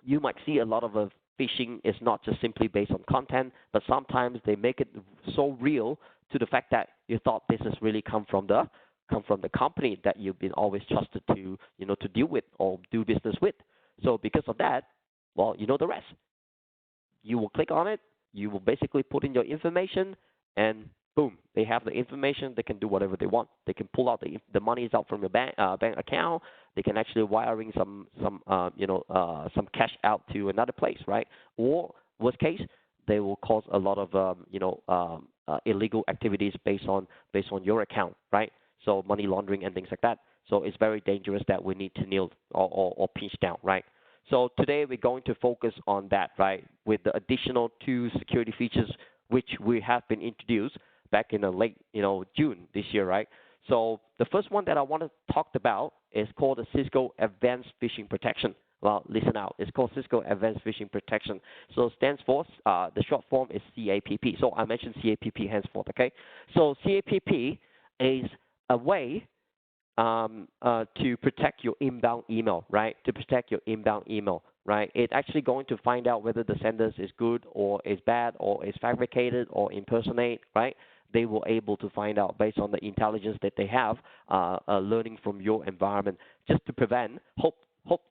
you might see a lot of phishing is not just simply based on content, but sometimes they make it so real to the fact that you thought this has really come from the company that you've been always trusted to to deal with or do business with. So because of that, well, you know the rest. You will click on it. You will basically put in your information, and boom, they have the information. They can do whatever they want. They can pull out the monies out from your bank account. They can actually wiring some cash out to another place, right? Or worst case, they will cause a lot of illegal activities based on your account, right? So money laundering and things like that. So it's very dangerous that we need to kneel or pinch down, right? So today we're going to focus on that, right? With the additional two security features which we have been introduced back in the late, June this year, right? So the first one that I want to talk about is called the Cisco Advanced Phishing Protection. Well, listen out. It's called Cisco Advanced Phishing Protection. So it stands for, the short form is CAPP. So I mentioned CAPP henceforth, okay? So CAPP is a way to protect your inbound email, right? To protect your inbound email, right? It's actually going to find out whether the sender is good or is bad or is fabricated or impersonate, right? They will able to find out based on the intelligence that they have, learning from your environment, just to prevent,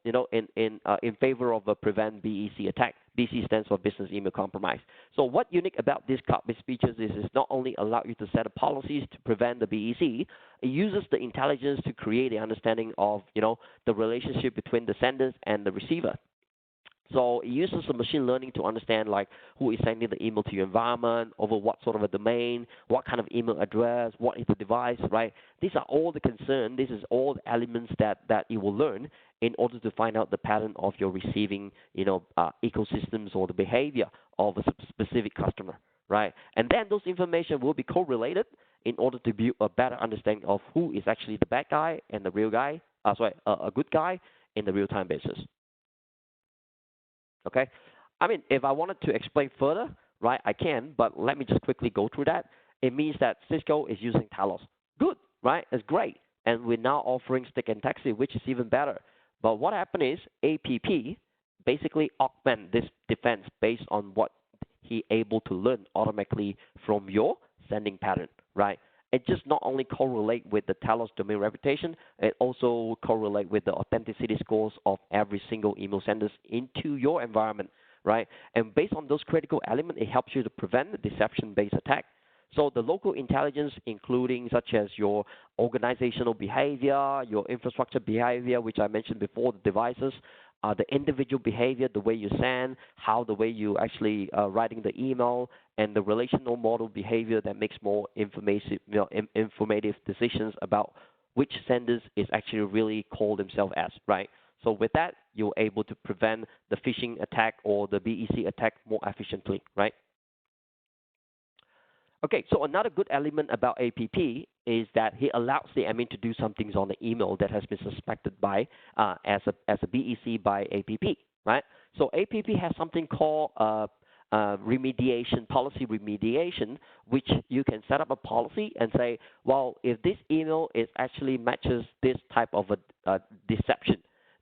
in favor of a prevent BEC attack. BEC stands for Business Email Compromise. So what unique about this cloud-based features is it's not only allow you to set up policies to prevent the BEC, it uses the intelligence to create the understanding of the relationship between the senders and the receiver. So it uses the machine learning to understand like who is sending the email to your environment, over what sort of a domain, what kind of email address, what is the device, right? These are all the concern. This is all the elements that it will learn in order to find out the pattern of your receiving, ecosystems or the behavior of a specific customer, right? And then those information will be correlated in order to build a better understanding of who is actually the bad guy and the real guy, a good guy in the real-time basis. Okay, I mean, if I wanted to explain further, right, I can, but let me just quickly go through that. It means that Cisco is using Talos. Good, right? It's great. And we're now offering Stick and Taxi, which is even better. But what happened is APP basically augment this defense based on what he able to learn automatically from your sending pattern, right? It just not only correlate with the Talos domain reputation, it also correlate with the authenticity scores of every single email senders into your environment, right? And based on those critical elements, it helps you to prevent the deception-based attack. So the local intelligence, including such as your organizational behavior, your infrastructure behavior, which I mentioned before, the devices, the individual behavior, the way you send, how the way you actually writing the email, and the relational model behavior that makes more informative decisions about which senders is actually really call themselves as, right? So with that, you're able to prevent the phishing attack or the BEC attack more efficiently, right? Okay, so another good element about APP is that he allows the admin to do some things on the email that has been suspected by as a BEC by APP, right? So APP has something called remediation, policy remediation, which you can set up a policy and say, well, if this email is actually matches this type of a deception,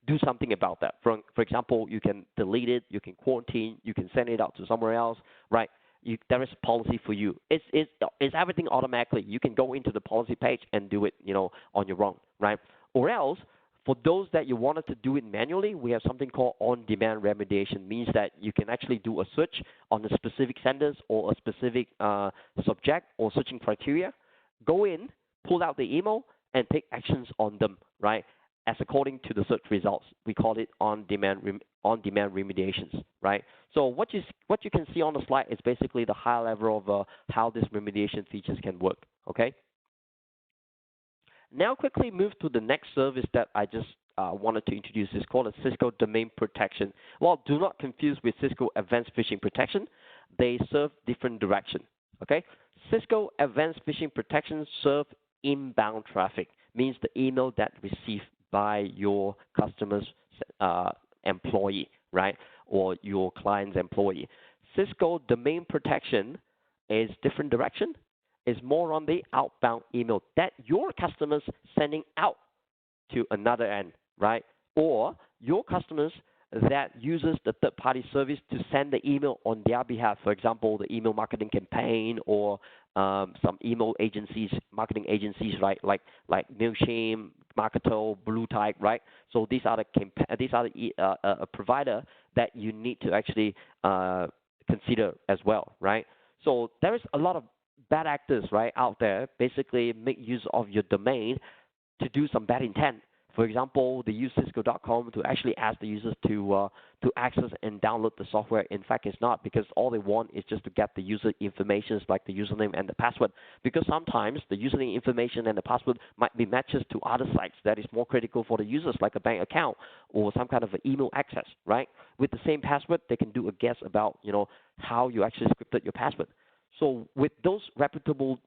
do something about that. For example, you can delete it, you can quarantine, you can send it out to somewhere else, right? There is a policy for you. It's everything automatically. You can go into the policy page and do it, on your own, right? Or else, for those that you wanted to do it manually, we have something called on-demand remediation. Means that you can actually do a search on the specific senders or a specific subject or searching criteria. Go in, pull out the email, and take actions on them, right? As according to the search results. We call it on-demand remediations, right? So what you can see on the slide is basically the high level of how this remediation features can work, okay? Now quickly move to the next service that I just wanted to introduce. It's called a Cisco Domain Protection. Well, do not confuse with Cisco Advanced Phishing Protection. They serve different direction, okay? Cisco Advanced Phishing Protection serve inbound traffic, means the email that received by your customer's employee, right, or your client's employee. Cisco Domain Protection is different direction. It's more on the outbound email that your customers sending out to another end, right, or your customers that uses the third-party service to send the email on their behalf. For example, the email marketing campaign or some email agencies, marketing agencies, right, like Mailchimp, Marketo, BlueType, right? So these are the a provider that you need to actually consider as well, right? So there is a lot of bad actors, right, out there basically make use of your domain to do some bad intent. For example, they use Cisco.com to actually ask the users to access and download the software. In fact, it's not, because all they want is just to get the user information, like the username and the password. Because sometimes the username information and the password might be matches to other sites that is more critical for the users, like a bank account or some kind of an email access, right? With the same password, they can do a guess about how you actually scripted your password. So with those reputable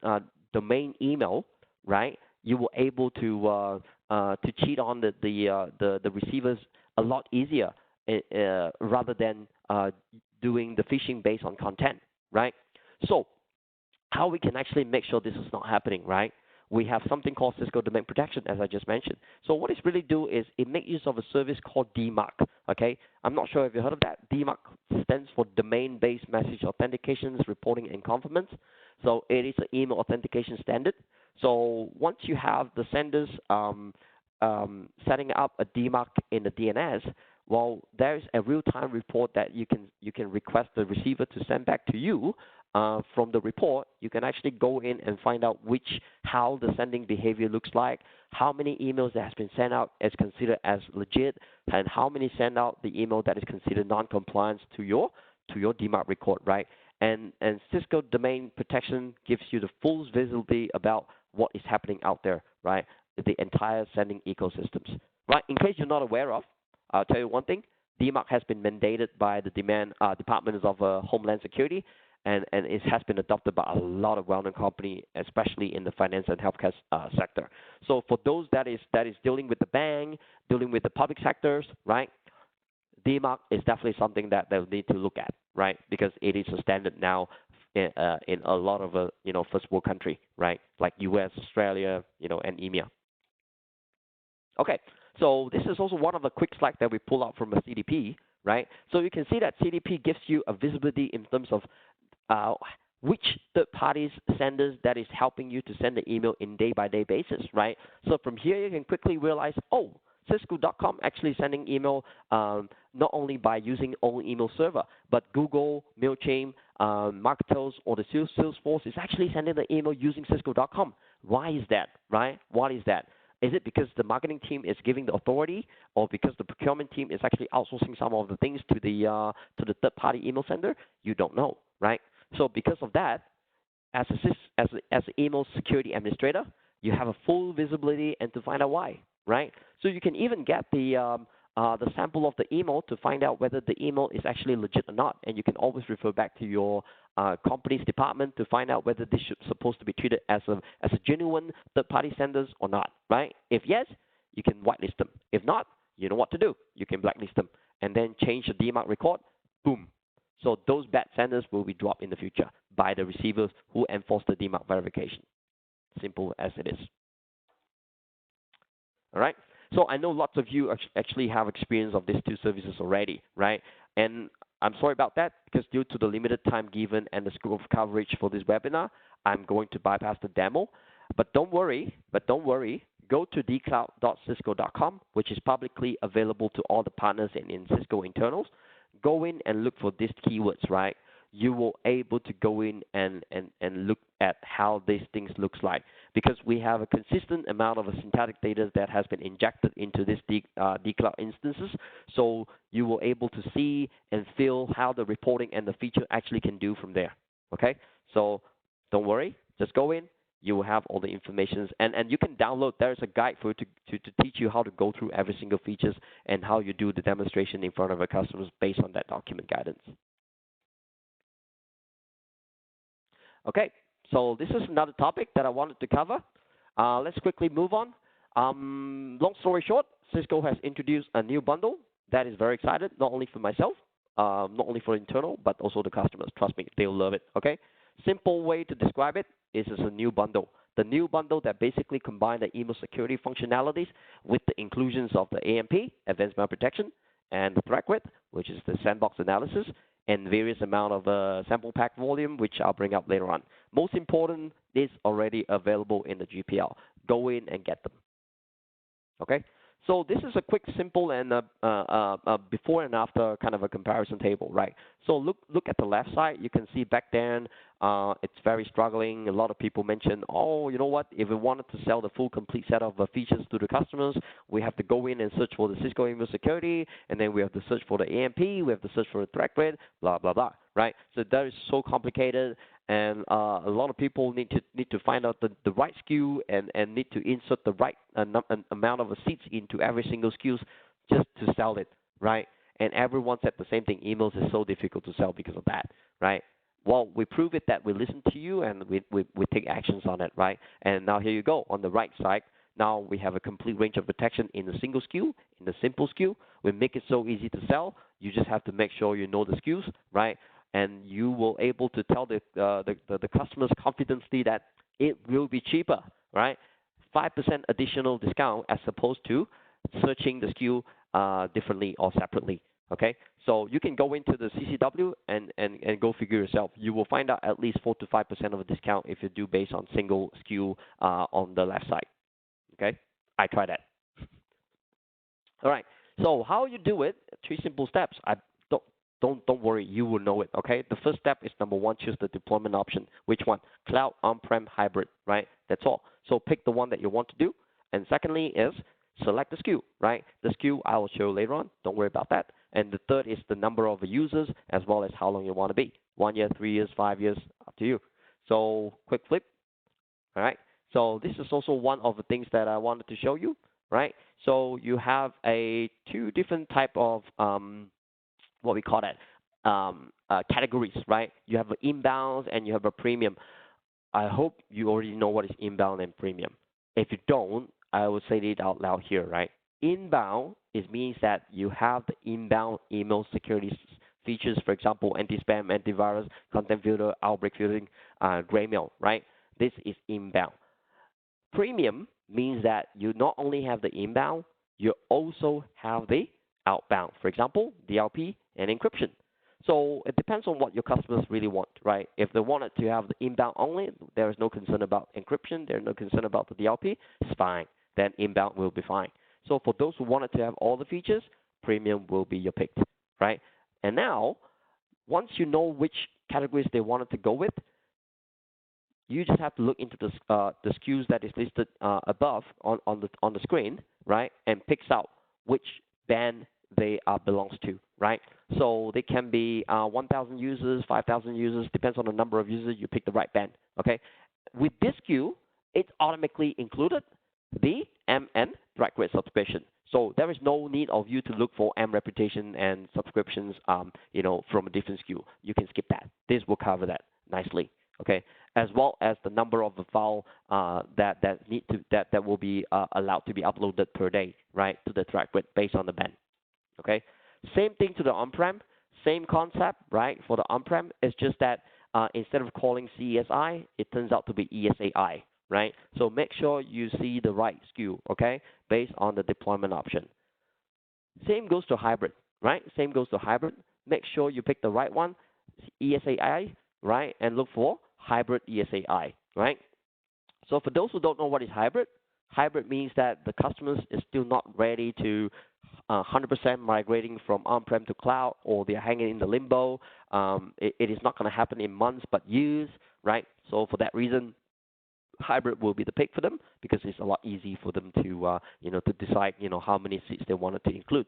domain email, right, you were able to cheat on the receivers a lot easier, rather than doing the phishing based on content, right? So how we can actually make sure this is not happening, right? We have something called Cisco Domain Protection, as I just mentioned. So what it really do is it makes use of a service called DMARC. Okay, I'm not sure if you heard of that. DMARC stands for Domain-Based Message Authentications, Reporting, and Confirmance. So it is an email authentication standard. So once you have the senders setting up a DMARC in the DNS, well, there is a real-time report that you can request the receiver to send back to you. From the report, you can actually go in and find out how the sending behavior looks like, how many emails that has been sent out as considered as legit, and how many send out the email that is considered non-compliance to your DMARC record, right? And Cisco Domain Protection gives you the full visibility about what is happening out there, right? The entire sending ecosystems, right? In case you're not aware of, I'll tell you one thing: DMARC has been mandated by the Department of Homeland Security, and it has been adopted by a lot of well-known companies, especially in the finance and healthcare sector. So for those that is dealing with the bank, dealing with the public sectors, right, DMARC is definitely something that they'll need to look at, right, because it is a standard now in a lot of first world country, right, like U.S., Australia, and EMEA. Okay, so this is also one of the quick slides that we pull out from a CDP, right? So you can see that CDP gives you a visibility in terms of which third parties senders that is helping you to send the email in day-by-day basis, right? So from here, you can quickly realize, oh, Cisco.com actually sending email not only by using own email server, but Google, MailChimp, Marketos, or the Salesforce is actually sending the email using Cisco.com. Why is that, right? What is that? Is it because the marketing team is giving the authority, or because the procurement team is actually outsourcing some of the things to the third-party email sender? You don't know, right? So because of that, as an email security administrator, you have a full visibility and to find out why, right? So you can even get the sample of the email to find out whether the email is actually legit or not, and you can always refer back to your company's department to find out whether this should supposed to be treated as a genuine third-party senders or not, right? If yes, you can whitelist them. If not, you know what to do. You can blacklist them and then change the DMARC record. Boom. So those bad senders will be dropped in the future by the receivers who enforce the DMARC verification. Simple as it is. All right. So I know lots of you actually have experience of these two services already, right? And I'm sorry about that, because due to the limited time given and the scope of coverage for this webinar, I'm going to bypass the demo. But don't worry. Go to dcloud.cisco.com, which is publicly available to all the partners and in Cisco internals. Go in and look for these keywords, right? You will able to go in and look at how these things looks like, because we have a consistent amount of synthetic data that has been injected into this dcloud instances. So you will able to see and feel how the reporting and the feature actually can do from there. Okay, so don't worry, just go in. You will have all the information, and you can download. There is a guide for you to teach you how to go through every single features and how you do the demonstration in front of our customers based on that document guidance. Okay, so this is another topic that I wanted to cover. Let's quickly move on. Long story short, Cisco has introduced a new bundle that is very excited, not only for myself, not only for internal, but also the customers. Trust me, they'll love it. Okay, simple way to describe it is it's a new bundle. The new bundle that basically combines the email security functionalities with the inclusions of the AMP, Advanced Mail Protection, and the threat width, which is the sandbox analysis, and various amount of sample pack volume, which I'll bring up later on. Most important is already available in the GPL. Go in and get them. Okay? So this is a quick, simple, and before and after kind of a comparison table, right? So look at the left side. You can see back then it's very struggling. A lot of people mention, oh, you know what? If we wanted to sell the full complete set of features to the customers, we have to go in and search for the Cisco email security, and then we have to search for the AMP, we have to search for the threat grid, blah blah blah, right? So that is so complicated, and a lot of people need to find out the right SKU and need to insert the right amount of seats into every single SKU just to sell it, right? And everyone said the same thing. Emails is so difficult to sell because of that, right? Well, we prove it that we listen to you and we take actions on it, right? And now here you go on the right side. Now we have a complete range of protection in a single SKU, in the simple SKU. We make it so easy to sell. You just have to make sure you know the SKUs, right? And you will able to tell the customers confidently that it will be cheaper, right? 5% additional discount as opposed to searching the SKU differently or separately. Okay, so you can go into the CCW and go figure yourself. You will find out at least 4 to 5% of a discount if you do based on single SKU on the left side. Okay, I tried that. All right, so how you do it? 3 simple steps. I don't worry, you will know it. Okay, the first step is number 1, choose the deployment option. Which one? Cloud, on-prem, hybrid. Right, that's all. So pick the one that you want to do. And secondly is select the SKU. Right, the SKU I will show you later on. Don't worry about that. And the third is the number of users as well as how long you want to be. 1 year, 3 years, 5 years, up to you. So quick flip. All right. So this is also one of the things that I wanted to show you. Right. So you have 2 different type of what we call that categories. Right. You have an inbound and you have a premium. I hope you already know what is inbound and premium. If you don't, I will say it out loud here. Right. Inbound means that you have the inbound email security features, for example, anti-spam, antivirus, content filter, outbreak filtering, gray mail, right? This is inbound. Premium means that you not only have the inbound, you also have the outbound. For example, DLP and encryption. So it depends on what your customers really want, right? If they wanted to have the inbound only, there is no concern about encryption, there's no concern about the DLP, it's fine. Then inbound will be fine. So for those who wanted to have all the features, premium will be your pick, right? And now, once you know which categories they wanted to go with, you just have to look into the SKUs that is listed above on the screen, right? And picks out which band they belongs to, right? So they can be 1,000 users, 5,000 users, depends on the number of users. You pick the right band, okay? With this SKU, it's automatically included the MN threat grid subscription. So there is no need of you to look for M reputation and subscriptions, from a different SKU. You can skip that. This will cover that nicely, okay? As well as the number of the file that will be allowed to be uploaded per day, right, to the threat grid based on the band, okay? Same thing to the on-prem, same concept, right? For the on-prem, it's just that instead of calling CESI, it turns out to be ESAI, right? So make sure you see the right SKU, okay, based on the deployment option. Same goes to hybrid, right? Same goes to hybrid. Make sure you pick the right one, ESAI, right, and look for hybrid ESAI, right? So for those who don't know what is hybrid, hybrid means that the customers is still not ready to 100% migrating from on-prem to cloud, or they're hanging in the limbo. It is not going to happen in months but years, right? So for that reason, hybrid will be the pick for them because it's a lot easy for them to to decide how many seats they wanted to include.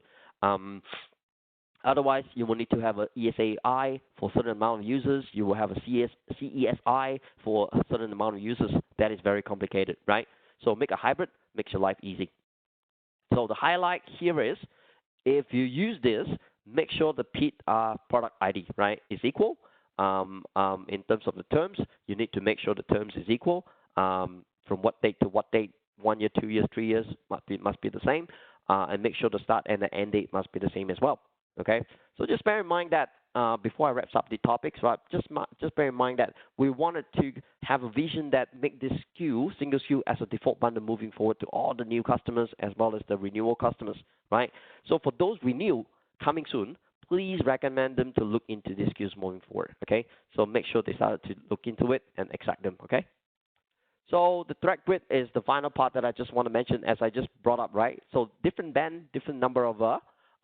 Otherwise, you will need to have a ESAI for a certain amount of users. You will have a CESI for a certain amount of users. That is very complicated, right? So make a hybrid, makes your life easy. So the highlight here is, if you use this, make sure the PID product ID, right, is equal. In terms of the terms, you need to make sure the terms is equal. From what date to what date, 1 year, 2 years, 3 years must be the same. And make sure the start and the end date must be the same as well. Okay, so just bear in mind that before I wrap up the topics, right? Just bear in mind that we wanted to have a vision that make this single SKU as a default bundle moving forward to all the new customers as well as the renewal customers, right? So for those renew coming soon, please recommend them to look into these SKUs moving forward. Okay, so make sure they start to look into it and extract them. Okay. So the thread grid is the final part that I just want to mention, as I just brought up, right? So different band, different number of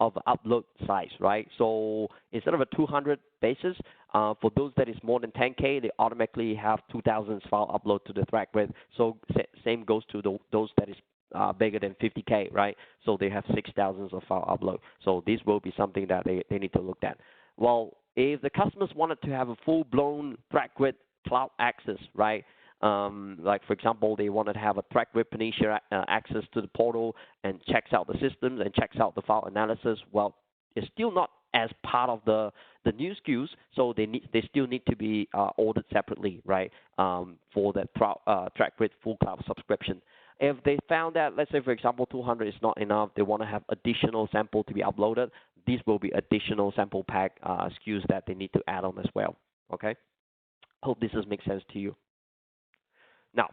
upload size, right? So instead of a 200 basis, for those that is more than 10K, they automatically have 2,000 file upload to the thread grid. So same goes to those that is bigger than 50K, right? So they have 6,000 of file upload. So this will be something that they need to look at. Well, if the customers wanted to have a full-blown thread grid cloud access, right? Like for example, they wanted to have a thread grid Peninsula access to the portal and checks out the systems and checks out the file analysis. Well, it's still not as part of the new SKUs, so they still need to be ordered separately, right? For the thread grid full cloud subscription. If they found that, let's say for example, 200 is not enough, they want to have additional sample to be uploaded. These will be additional sample pack SKUs that they need to add on as well. Okay. Hope this does make sense to you. Now,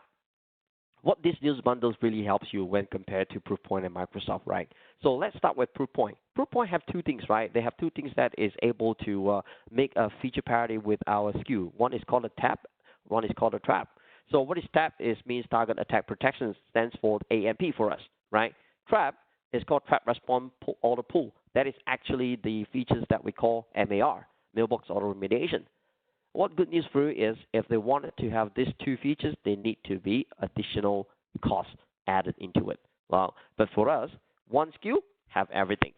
what these news bundles really helps you when compared to Proofpoint and Microsoft, right? So let's start with Proofpoint. Proofpoint have two things, right? They have two things that is able to make a feature parity with our SKU. One is called a TAP, one is called a trap. So what is TAP is means target attack protection, stands for AMP for us, right? Trap is called trap response auto pull. That is actually the features that we call MAR, mailbox auto remediation. What good news for you is if they wanted to have these two features, they need to be additional costs added into it. Well, but for us, one SKU have everything.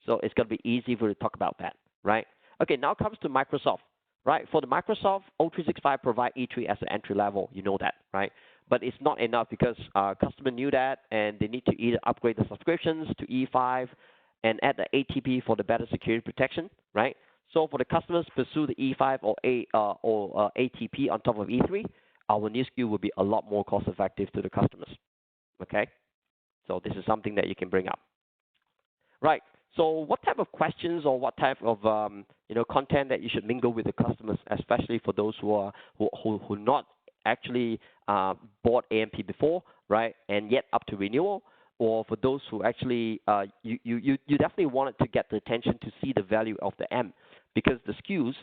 So it's going to be easy for you to talk about that, right? Okay, now comes to Microsoft, right? For the Microsoft, O365 provide E3 as an entry level. You know that, right? But it's not enough because customer knew that, and they need to either upgrade the subscriptions to E5 and add the ATP for the better security protection, right? So for the customers pursue the E5 or ATP on top of E3, our new SKU will be a lot more cost effective to the customers. Okay, so this is something that you can bring up. Right. So what type of questions or what type of content that you should mingle with the customers, especially for those who not actually bought AMP before, right, and yet up to renewal, or for those who actually you definitely wanted to get the attention to see the value of the M, because the SKUs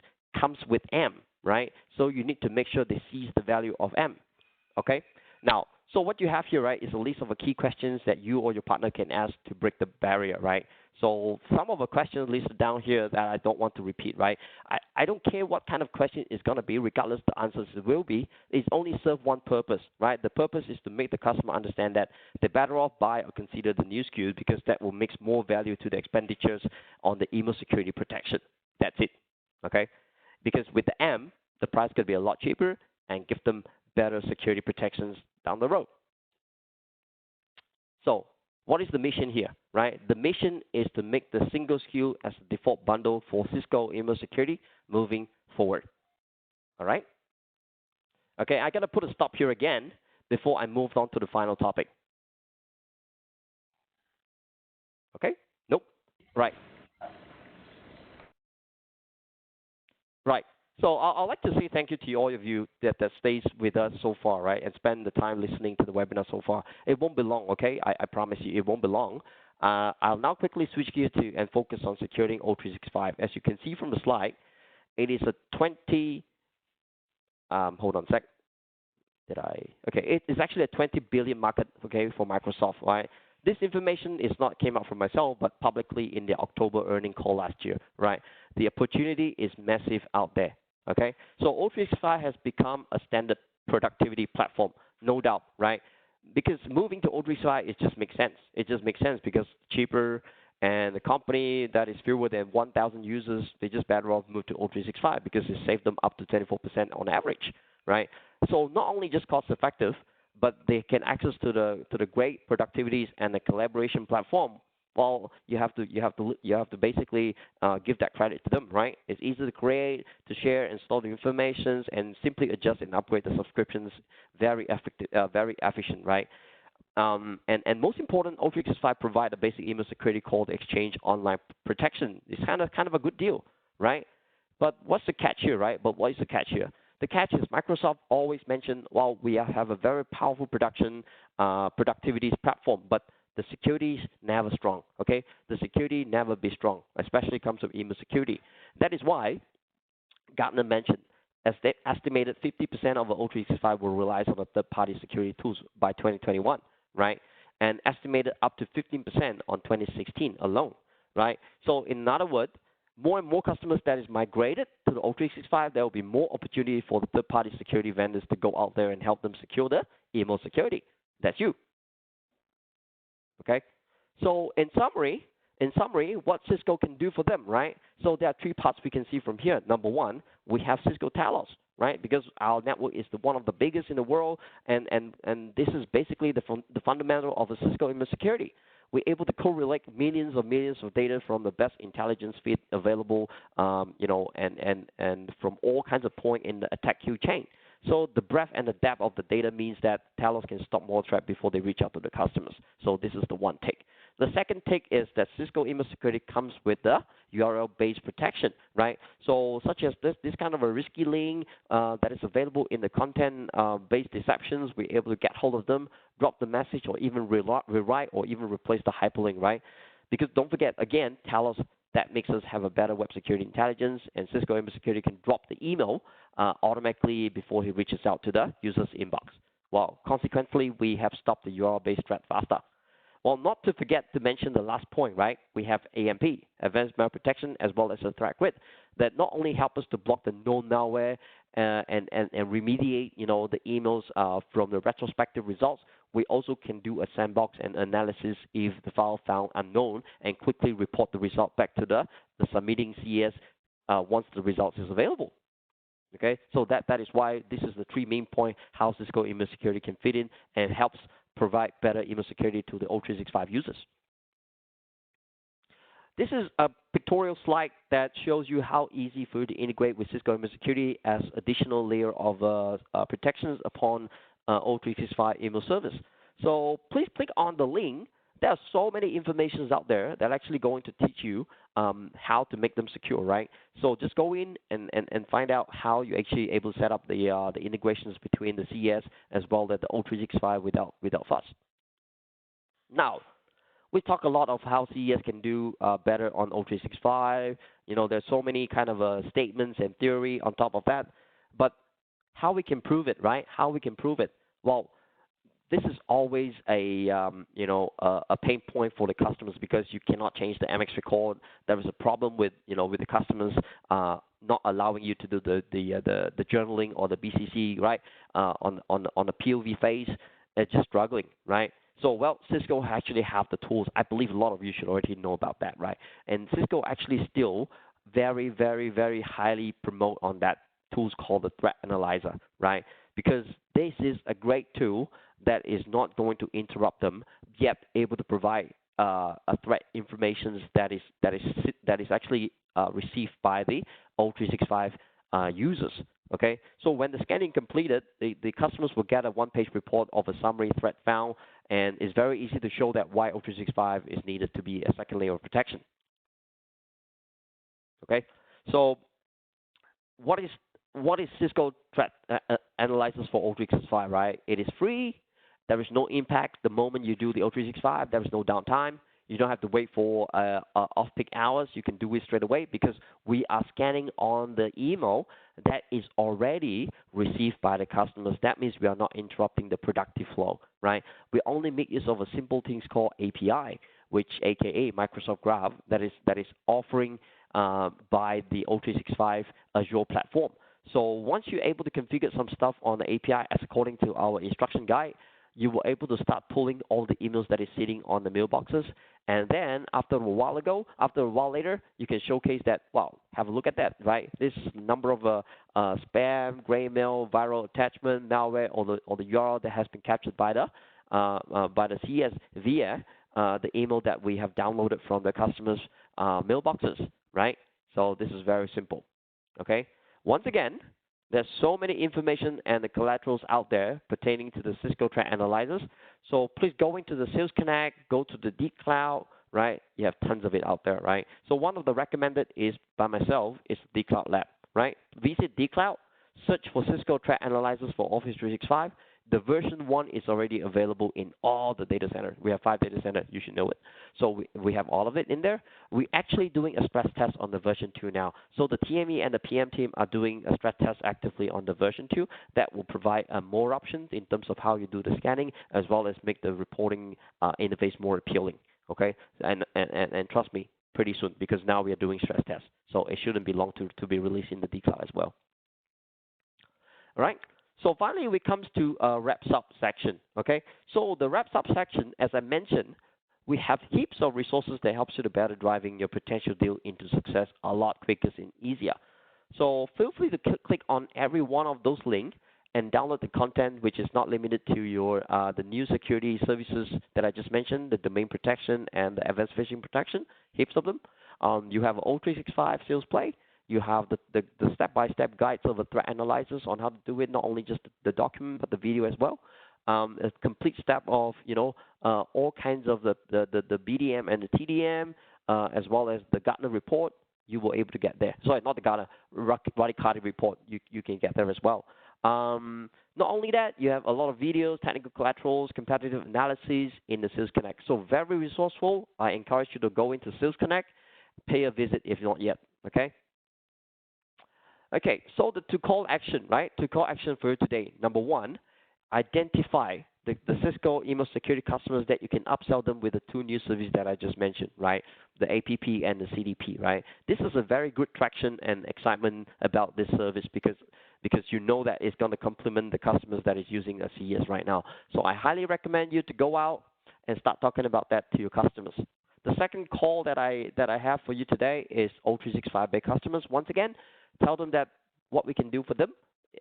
comes with M, right? So you need to make sure they seize the value of M. Okay. Now, so what you have here, right, is a list of key questions that you or your partner can ask to break the barrier, right? So some of the questions listed down here that I don't want to repeat, right? I don't care what kind of question it's going to be, regardless the answers it will be. It's only serve one purpose, right? The purpose is to make the customer understand that they're better off buy or consider the new SKU because that will mix more value to the expenditures on the email security protection. That's it, okay? Because with the M, the price could be a lot cheaper and give them better security protections down the road. So what is the mission here, right? The mission is to make the single SKU as a default bundle for Cisco email security moving forward. All right? Okay, I got to put a stop here again before I move on to the final topic. Okay? Nope. Right. Right. So I'd like to say thank you to all of you that stays with us so far, right, and spend the time listening to the webinar so far. It won't be long, okay? I promise you it won't be long. I'll now quickly switch gear to and focus on securing O365. As you can see from the slide, it is a 20, hold on a sec. Okay, it is actually a 20 billion market, okay, for Microsoft, right? This information is not came out from myself, but publicly in the October earning call last year, right? The opportunity is massive out there, okay? So O365 has become a standard productivity platform, no doubt, right? Because moving to O365, it just makes sense. It just makes sense because cheaper, and the company that is fewer than 1,000 users, they just better off move to O365 because it saves them up to 24% on average, right? So not only just cost effective, but they can access to the great productivities and the collaboration platform. Well, you have to basically give that credit to them, right? It's easy to create, to share, and store the information, and simply adjust and upgrade the subscriptions. Very effective, very efficient, right? And most important, O365 provide a basic email security called Exchange Online Protection. It's kind of a good deal, right? But what's the catch here, right? But what is the catch here? The catch is Microsoft always mentioned, well, we have a very powerful productivity platform, but the security is never strong, okay? The security never be strong, especially comes with email security. That is why Gartner mentioned as they estimated 50% of the O365 will rely on the third-party security tools by 2021, right? And estimated up to 15% on 2016 alone, right? So in other words, more and more customers that is migrated to the O365, there will be more opportunity for the third-party security vendors to go out there and help them secure the email security. That's you. Okay? So in summary, what Cisco can do for them, right? So there are three parts we can see from here. Number one, we have Cisco Talos, right? Because our network is one of the biggest in the world, and this is basically the fundamental of the Cisco email security. We're able to correlate millions of data from the best intelligence feed available, and from all kinds of points in the attack queue chain. So the breadth and the depth of the data means that Talos can stop more threat before they reach out to the customers. So this is the one take. The second take is that Cisco email security comes with the URL-based protection, right? So such as this kind of a risky link that is available in the content-based deceptions, we're able to get hold of them, drop the message, or even rewrite or even replace the hyperlink, right? Because don't forget, again, Talos, that makes us have a better web security intelligence, and Cisco email security can drop the email automatically before he reaches out to the user's inbox. Well, consequently, we have stopped the URL-based threat faster. Well, not to forget to mention the last point, right? We have AMP, Advanced Malware Protection, as well as a threat grid that not only help us to block the known malware and remediate, the emails from the retrospective results. We also can do a sandbox and analysis if the file found unknown and quickly report the result back to the submitting CES once the results is available. Okay, so that is why this is the three main point how Cisco email security can fit in and helps provide better email security to the O365 users. This is a pictorial slide that shows you how easy for you to integrate with Cisco email security as additional layer of protections upon O365 email service. So please click on the link. There are so many informations out there that are actually going to teach you how to make them secure, right? So just go in and find out how you're actually able to set up the integrations between the CES as well as the O365 without fuss. Now, we talk a lot of how CES can do better on O365. There's so many kind of statements and theory on top of that. But how we can prove it, right? How we can prove it? Well, this is always a pain point for the customers because you cannot change the MX record. There is a problem with the customers not allowing you to do the journaling or the BCC right on the POV phase. It's just struggling, right? So well, Cisco actually have the tools. I believe a lot of you should already know about that, right? And Cisco actually still very, very, very highly promote on that tools called the threat analyzer, right? Because this is a great tool that is not going to interrupt them, yet able to provide a threat information that is actually received by the O365 users. Okay, so when the scanning completed, the customers will get a one-page report of a summary threat found, and it's very easy to show that why O365 is needed to be a second layer of protection. Okay, so what is Cisco threat analyzers for O365, right? It is free. There is no impact the moment you do the O365. There is no downtime. You don't have to wait for off-peak hours. You can do it straight away because we are scanning on the email that is already received by the customers. That means we are not interrupting the productive flow, right? We only make use of a simple thing called API, which AKA Microsoft Graph, that is offering by the O365 Azure platform. So once you're able to configure some stuff on the API as according to our instruction guide, you were able to start pulling all the emails that is sitting on the mailboxes. And then after a while later, you can showcase that, wow, have a look at that, right? This number of spam, gray mail, viral attachment, malware, or the URL that has been captured by the CS via the email that we have downloaded from the customers' mailboxes, right? So this is very simple, okay? Once again, there's so many information and the collaterals out there pertaining to the Cisco threat analyzers. So please go into the Sales Connect, go to the Deep Cloud, right? You have tons of it out there, right? So one of the recommended is by myself is Deep Cloud Lab, right? Visit Deep Cloud, search for Cisco threat analyzers for Office 365. The version 1 is already available in all the data centers. We have 5 data centers. You should know it. So we have all of it in there. We're actually doing a stress test on the version 2 now. So the TME and the PM team are doing a stress test actively on the version 2 that will provide more options in terms of how you do the scanning, as well as make the reporting interface more appealing. Okay, and trust me, pretty soon, because now we are doing stress tests. So it shouldn't be long to be released in the D cloud as well. All right. So finally, we comes to wraps up section. Okay. So the wraps up section, as I mentioned, we have heaps of resources that helps you to better driving your potential deal into success a lot quicker and easier. So feel free to click on every one of those links and download the content, which is not limited to your the new security services that I just mentioned, the domain protection and the advanced phishing protection, heaps of them. You have O365 Sales Play. You have the step-by-step guides of the threat analyzers on how to do it, not only just the document, but the video as well. A complete step of, all kinds of the BDM and the TDM, as well as the Gartner report, you will able to get there. Sorry, not the Gartner, Radicati report, you can get there as well. Not only that, you have a lot of videos, technical collaterals, competitive analyses in the Sales Connect. So very resourceful. I encourage you to go into Sales Connect, pay a visit if not yet, okay? Okay, so the to call action, right? To call action for you today. Number one, identify the Cisco email security customers that you can upsell them with the 2 new services that I just mentioned, right? The APP and the CDP, right? This is a very good traction and excitement about this service because you know that it's going to complement the customers that is using the CES right now. So I highly recommend you to go out and start talking about that to your customers. The second call that I have for you today is O365 customers. Once again, tell them that what we can do for them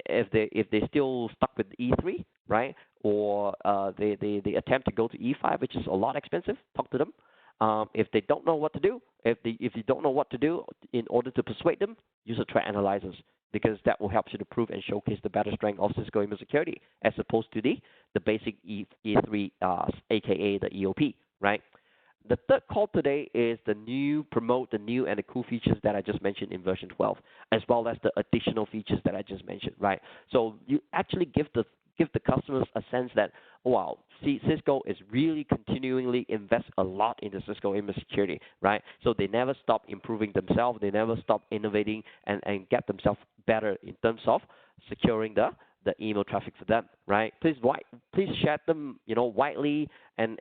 if they still stuck with E3, right? Or they attempt to go to E5, which is a lot expensive. Talk to them. If they don't know what to do, if you don't know what to do in order to persuade them, use a threat analyzers, because that will help you to prove and showcase the better strength of Cisco email security as opposed to the basic E3, aka the EOP, right? The third call today is the new and the cool features that I just mentioned in version 12, as well as the additional features that I just mentioned, right? So you actually give the customers a sense that, wow, Cisco is really continually invest a lot into Cisco email security, right? So they never stop improving themselves, they never stop innovating and get themselves better in terms of securing the email traffic for them, right? Please share them, widely and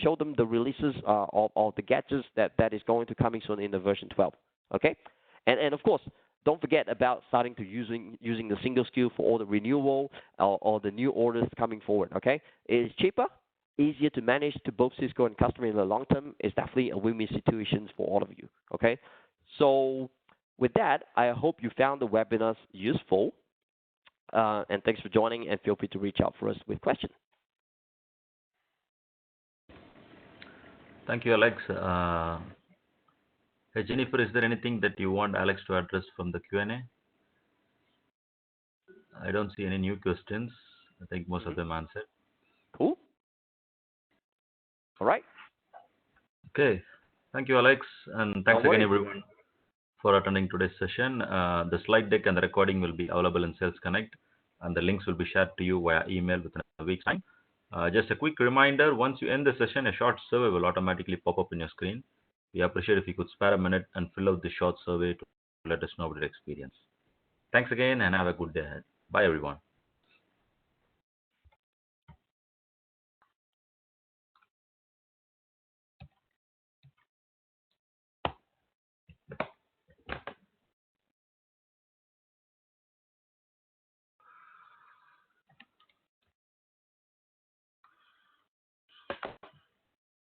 show them the releases of the gadgets that is going to coming soon in the version 12. Okay, and of course, don't forget about starting to using the single SKU for all the renewal or the new orders coming forward. Okay, it's cheaper, easier to manage to both Cisco and customer in the long term. It's definitely a win-win situation for all of you. Okay, so with that, I hope you found the webinars useful. And thanks for joining, and feel free to reach out for us with questions. Thank you, Alex. Hey, Jennifer, is there anything that you want Alex to address from the Q&A? I don't see any new questions. I think most of them answered. Cool. All right. Okay. Thank you, Alex. And thanks again, everyone, for attending today's session. The slide deck and the recording will be available in Sales Connect, and the links will be shared to you via email within a week's time. Just a quick reminder, once you end the session, a short survey will automatically pop up on your screen. We appreciate if you could spare a minute and fill out the short survey to let us know about your experience. Thanks again, and have a good day ahead. Bye, everyone.